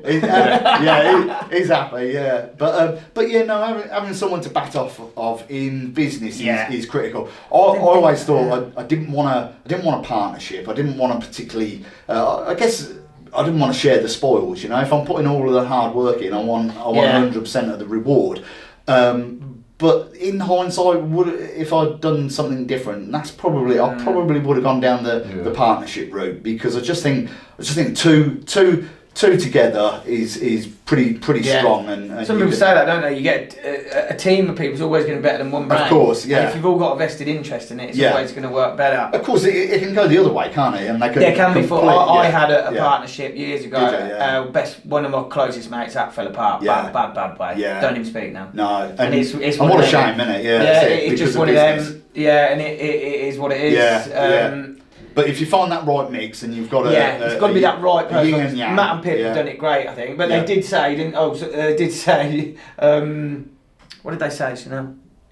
He's happy. Having someone to bat off of in business is critical. I always thought I didn't want a partnership. I didn't want to particularly. I didn't want to share the spoils, If I'm putting all of the hard work in, I want 100% of the reward. But in hindsight, if I'd done something different, I probably would have gone down the partnership route, because I just think two together is pretty strong. And some people say that, don't they? You get a team of people is always going to be better than one brain. Of course, And if you've all got a vested interest in it, it's always going to work better. Of course, it can go the other way, can't it? And there can be. I had a partnership years ago. One of my closest mates, that fell apart. Bad way. Don't even speak now. No, and it's what a shame, isn't it? It's just one of them. And it is what it is. But if you find that right mix, and you've got it's got to be that right person. Yin and yang. Matt and Pip have done it great, I think. But they did say, they did say, what did they say?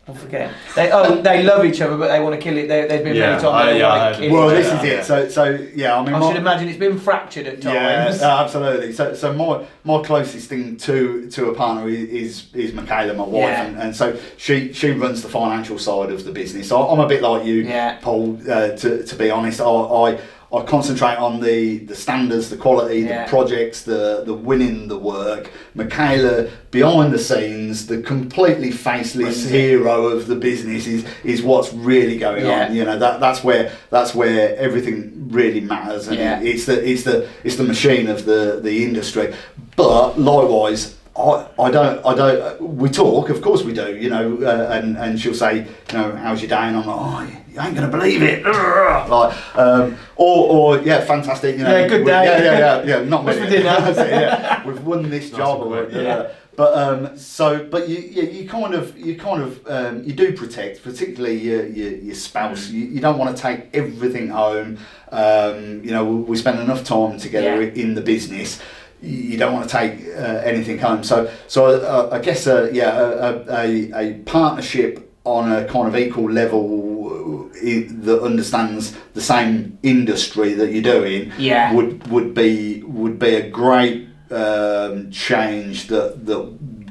I forget. They love each other, but they want to kill it. There's been many times. This is it. So I should imagine it's been fractured at times. Yeah, absolutely. So my closest thing to a partner is Michaela, my wife, and so she runs the financial side of the business. I'm a bit like you, Paul. To be honest, I concentrate on the standards, the quality, the projects, the winning the work. Michaela, behind the scenes, the completely faceless hero of the business is what's really going on. That's where everything really matters, and it's the machine of the industry. But likewise, I don't. We talk, of course we do. And she'll say, how's your day? And I'm like, you ain't gonna believe it. Fantastic. Good day. Yeah. Not many. What's for dinner? We've won this job. But you kind of you do protect, particularly your spouse. You don't want to take everything home. We spend enough time together in the business. You don't want to take anything home. So I guess a partnership on a kind of equal level that understands the same industry that you're doing would be a great change that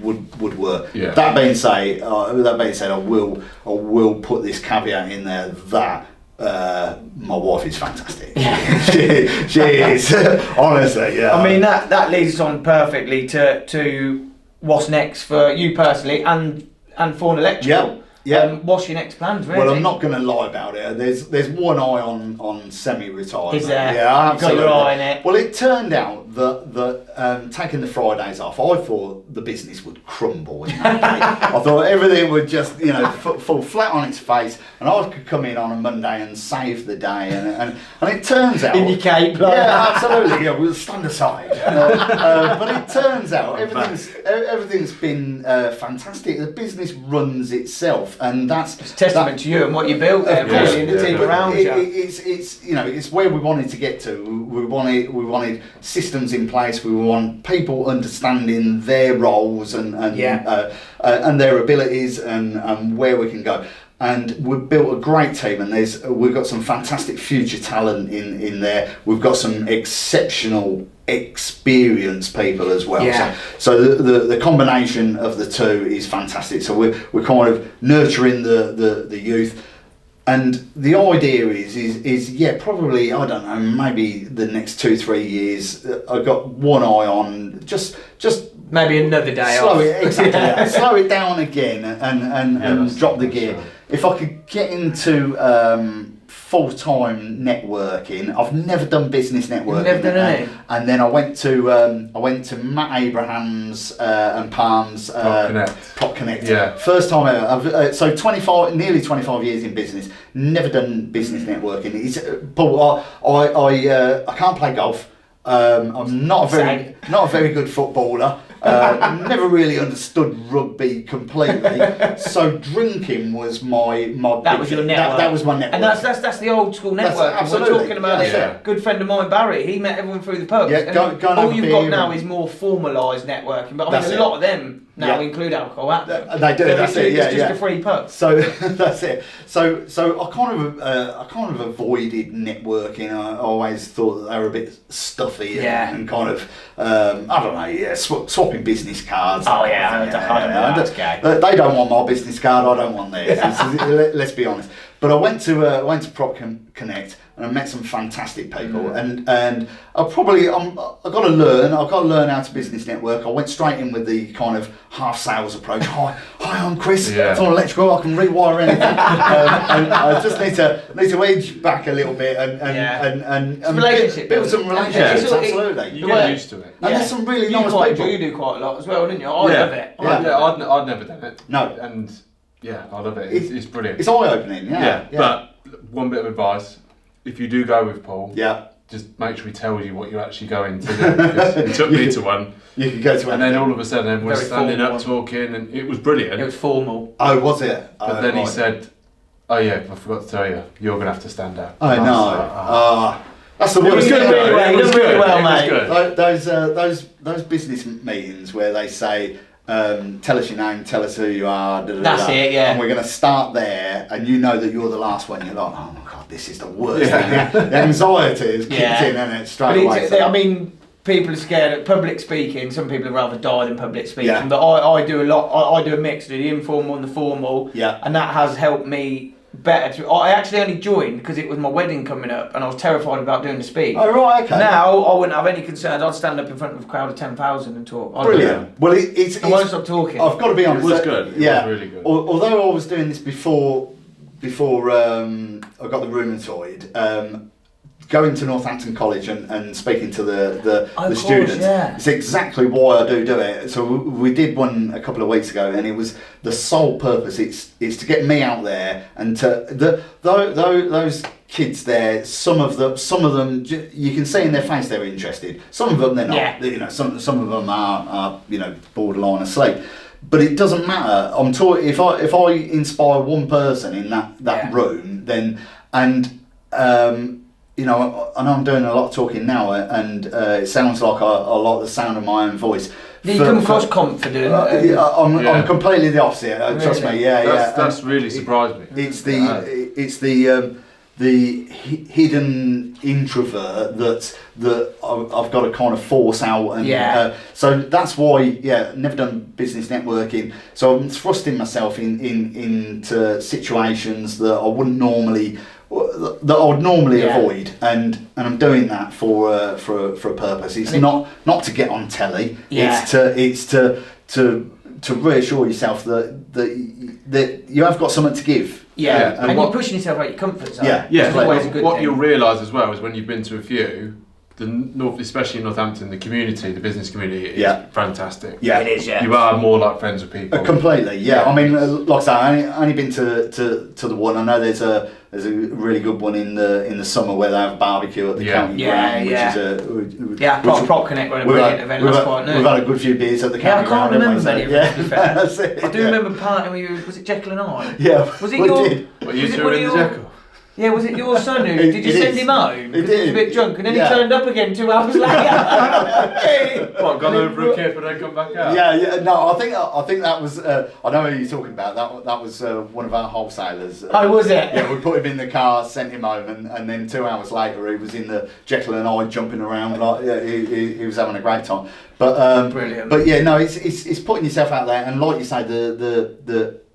would work. That being said, I will put this caveat in there that my wife is fantastic. she is honestly. I mean that leads us on perfectly to what's next for you personally and Thorn Electrical. what's your next plans, really? Well, I'm not going to lie about it. There's one eye on semi-retirement. Is there? Yeah, absolutely. You've got your eye on it. Well, it turned out that taking the Fridays off, I thought the business would crumble. I thought everything would just, fall flat on its face, and I could come in on a Monday and save the day. And it turns out, in your cape, yeah, absolutely. Yeah, we'll stand aside. But it turns out everything's been fantastic. The business runs itself. And that's it's testament to you and what you built there, really, and the team around you. It's where we wanted to get to. We wanted systems in place. We want people understanding their roles and their abilities and where we can go. And we've built a great team, and we've got some fantastic future talent in there. We've got some exceptional experienced people as well. Yeah. So the combination of the two is fantastic. So we're kind of nurturing the youth. And the idea is probably, I don't know, maybe the next 2-3 years, I've got one eye on just maybe another day off. Slow it down again and drop the gear. Sure. If I could get into full-time networking, I've never done business networking. You've never done it. And then I went to Matt Abraham's and Palm's Prop Connect. Yeah. First time ever. So nearly 25 years in business. Never done business networking. Paul, I can't play golf. I'm not a very good footballer. Never really understood rugby completely. So drinking was my that was your network. That was my network. And that's the old school network. We're talking about a good friend of mine, Barry. He met everyone through the pubs. Yeah, all you've got now is more formalised networking. But I mean, a lot of them now include alcohol. They do. That's it. It's just a free pub. So that's it. So I kind of avoided networking. I always thought that they were a bit stuffy and kind of I don't know. Swapping business cards. Oh yeah, I don't know. They don't want my business card. I don't want theirs. Let's be honest. But I went to Prop Connect and I met some fantastic people. And I've got to learn. I've got to learn how to business network. I went straight in with the kind of half sales approach. Hi, I'm Chris. Thorn Electrical. I can rewire anything. And I just need to edge back a little bit and build some relationships. Absolutely. You get used to it. And there's some really nice people. You do quite a lot as well, didn't you? I love it. I'd never done it. No. And yeah, I love it. It's brilliant. It's eye-opening, yeah. But one bit of advice, if you do go with Paul, just make sure he tells you what you're actually going to do. Because it took me to one. You could go to one. And then all of a sudden everyone's standing up talking, and it was brilliant. It was formal. Oh, was it? But then he said, oh yeah, I forgot to tell you, you're going to have to stand up. Oh no. That's the worst. It was good, mate. Those business meetings where they say, tell us your name, tell us who you are. That's it, yeah. And we're going to start there, and you know that you're the last one. You're like, oh my god, this is the worst thing. The anxiety has kicked in, and it's straight away. I mean, people are scared of public speaking. Some people would rather die than public speaking. But I do a lot. I do a mix, do the informal and the formal. Yeah. And that has helped me better. I actually only joined because it was my wedding coming up, and I was terrified about doing the speech. Oh right, okay. Now I wouldn't have any concerns. I'd stand up in front of a crowd of 10,000 and talk. Brilliant. Well, I won't stop talking. I've got to be honest. It was good. It was really good. Although I was doing this before I got the rheumatoid. Going to Northampton College and speaking to the students, it's exactly why I do it. So we did one a couple of weeks ago, and it was the sole purpose. It's to get me out there and to those kids there. Some of them, you can see in their face they're interested. Some of them they're not. You know, some of them are borderline asleep. But it doesn't matter. I'm talking if I inspire one person in that room, then you know, I know I'm doing a lot of talking now, and it sounds like I like the sound of my own voice. You come across confident. I'm completely the opposite. Trust me. That's really surprised me. It's the hidden introvert that I've got to kind of force out, and so that's why never done business networking. So I'm thrusting myself into situations that I wouldn't normally. That I would normally avoid, and I'm doing that for a purpose. It's not to get on telly. It's to reassure yourself that that you have got something to give. Yeah, and you're pushing yourself out your comfort zone. Yeah. Always a good what thing. you'll realise as well is when you've been to a few, especially in Northampton, the community, the business community is fantastic. Yeah, it is. Yeah, you are more like friends with people. Completely. Yeah. I mean, like I say, I only been to the one. I know there's a really good one in the summer where they have barbecue at the county ground, which is Prop Connect were a brilliant event. That's quite new. We've had a good few beers at the county ground. I can't remember many of them, to be fair. That's it. I do remember partying with you. Was it Jekyll and I? Yeah. Was it your? Well, you two were in the Jekyll. Yeah, was it your son who did you send him home? It did. He was a bit drunk and then he turned up again 2 hours later. What, gone over a kip and then come back out? Yeah. No, I think that was. I know who you're talking about. That was one of our wholesalers. Oh, was it? Yeah, we put him in the car, sent him home, and then 2 hours later he was in the Jekyll and I jumping around like he was having a great time. But brilliant. But yeah, no, it's putting yourself out there, and like you say,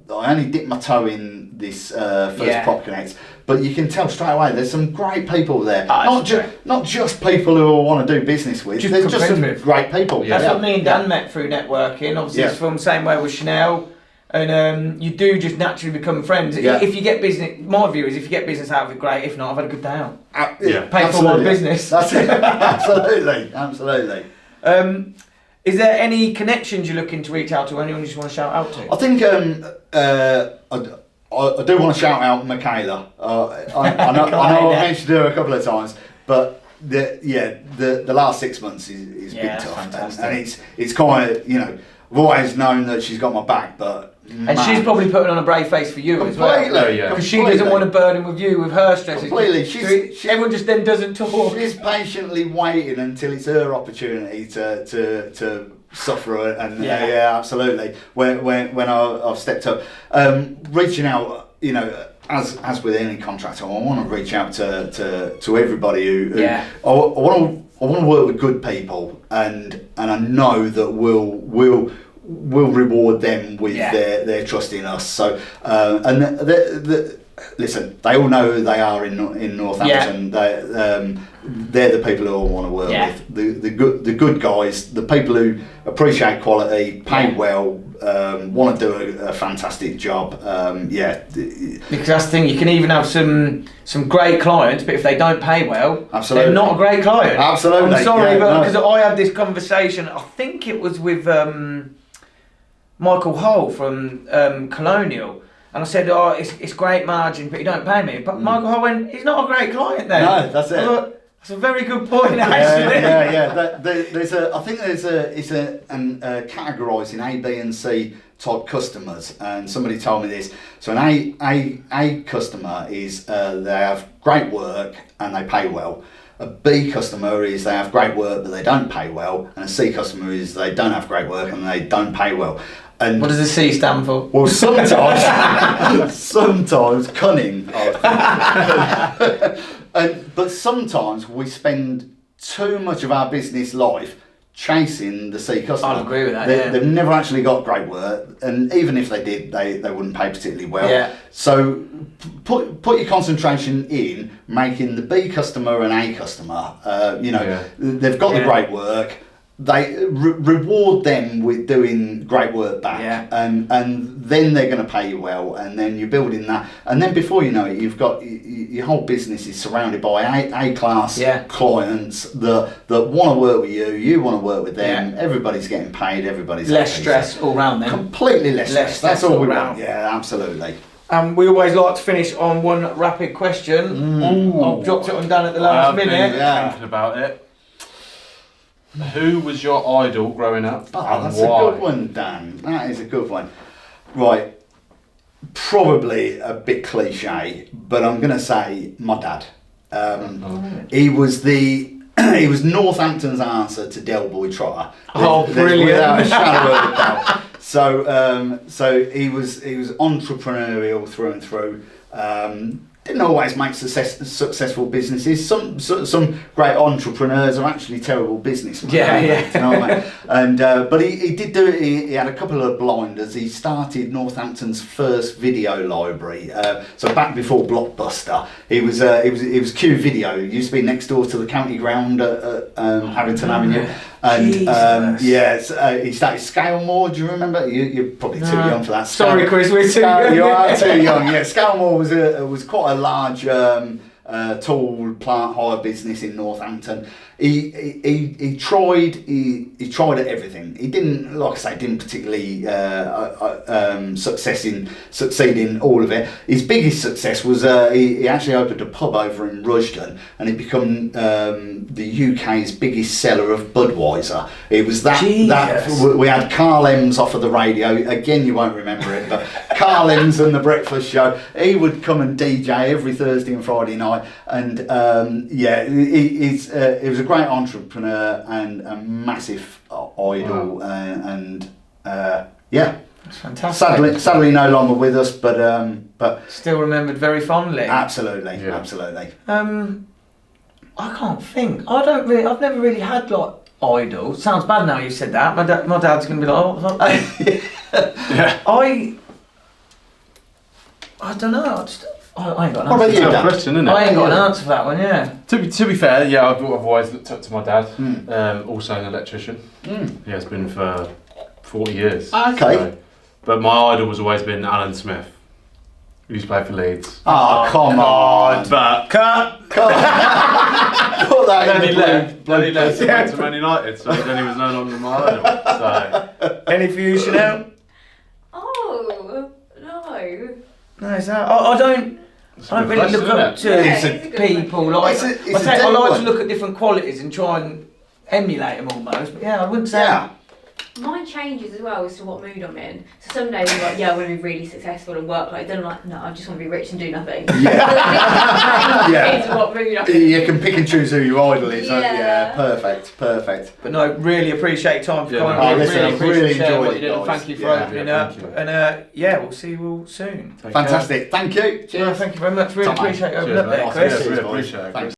I only dipped my toe in this first Prop Connect, but you can tell straight away there's some great people there. Not just people who I want to do business with. There's just some great people. That's what me and Dan met through networking. Obviously, it's from the same way with Chanel. And you do just naturally become friends. If you get business, my view is if you get business out of it, great. If not, I've had a good day out. Pay for my business. That's it. Absolutely. Is there any connections you're looking to reach out to? Anyone you just want to shout out to? I think I do want to shout out Michaela. I know I've mentioned her a couple of times, but the last 6 months is been tough, and it's kind of, you know, I've always known that she's got my back, but. And she's probably putting on a brave face for you as well. Because she doesn't want to burden with you with her stresses. Completely. Everyone just then doesn't talk. She's patiently waiting until it's her opportunity to suffer, and absolutely. When I've stepped up, reaching out, you know, as with any contractor, I want to reach out to everybody who I want to work with good people, and I know that we'll reward them with their trust in us. So listen, they all know who they are in Northampton. They're the people who I want to work with. The good guys, the people who appreciate quality, pay well, want to do a fantastic job. Because that's the thing, you can even have some great clients, but if they don't pay well, absolutely, they're not a great client. Absolutely. I'm sorry, but because I had this conversation, I think it was with Michael Hull from Colonial, and I said, it's great margin, but you don't pay me. But Michael Hull went, he's not a great client then. No, that's it. That's a very good point, actually. I think it's categorising A, B, and C type customers, and somebody told me this. So an A customer is they have great work and they pay well. A B customer is they have great work but they don't pay well, and a C customer is they don't have great work and they don't pay well. And what does the C stand for? Well, sometimes cunning. But sometimes we spend too much of our business life chasing the C customer. I'll agree with that. They've never actually got great work, and even if they did, they wouldn't pay particularly well. Yeah. So put your concentration in making the B customer an A customer. They've got the great work. They reward them with doing great work back, and then they're going to pay you well, and then you're building that, and then before you know it, you've got your whole business is surrounded by A class clients that want to work with you. You want to work with them. Everybody's getting paid. Everybody's less stress all round. Then completely less stress. That's all we want. Yeah, absolutely. We always like to finish on one rapid question. I've dropped it on Dan at the last minute. Thinking about it. Who was your idol growing up? That's a good one, Dan. That is a good one. Right, probably a bit cliche, but I'm going to say my dad. He was Northampton's answer to Del Boy Trotter. Brilliant! Without a shadow of a doubt. So he was entrepreneurial through and through. Didn't always make successful businesses. Some great entrepreneurs are actually terrible businessmen. You know what I mean? And but he did do it. He had a couple of blinders. He started Northampton's first video library. So back before Blockbuster, it was Q Video. It used to be next door to the county ground at Harrington Avenue. And Jesus. he started Scalemore. Do you remember? You're probably too young for that. Sorry, Chris, we're too young. You are too young. Yeah, Scalemore was quite a large tool plant hire business in Northampton. He tried at everything. He didn't, like I say, didn't particularly succeed in all of it. His biggest success was he actually opened a pub over in Rushden, and it became the UK's biggest seller of Budweiser. It was that we had Carl Ems off of the radio. Again, you won't remember it, but Carl Ems and the Breakfast Show. He would come and DJ every Thursday and Friday night, and he was a great entrepreneur and a massive idol, That's fantastic. Sadly no longer with us, but still remembered very fondly. Absolutely. I can't think. I've never really had like idols. Sounds bad now you said that. My dad's gonna be like, oh, yeah. I don't know. I ain't got an What about answer. you, Dan? Question, isn't it? I ain't got an answer for that one. Yeah. To be fair, yeah, I've always looked up to my dad. Also an electrician. He has been for 40 years. Okay. So, but my idol has always been Alan Smith. He used to play for Leeds. Oh, come on. But Put that then in he the left. blue. Then he left and went to Man United. So then he was no longer my idol. So Any for you, Chanel? Oh, no. No, is that? I don't really look up to people. Like I like to look at different qualities and try and emulate them almost. But yeah, I wouldn't say. Yeah. Mine changes as well as to what mood I'm in. So some days I'm like, yeah, I want to be really successful and work like. Then I'm like, no, I just want to be rich and do nothing. Yeah. What mood I'm in. You can pick and choose who your idol is. Yeah. Perfect. But no, really appreciate your time for coming. no, listen, I've really sharing what enjoyed you it, did, and guys. thank you for Yeah. opening Yeah, up. thank you. And we'll see you all soon. take care. Fantastic. Thank you. Well, thank you very much. Really Top man. appreciate you opening Cheers, up there, mate. Chris. Yeah, really Cheers, boys. appreciate it. Thanks.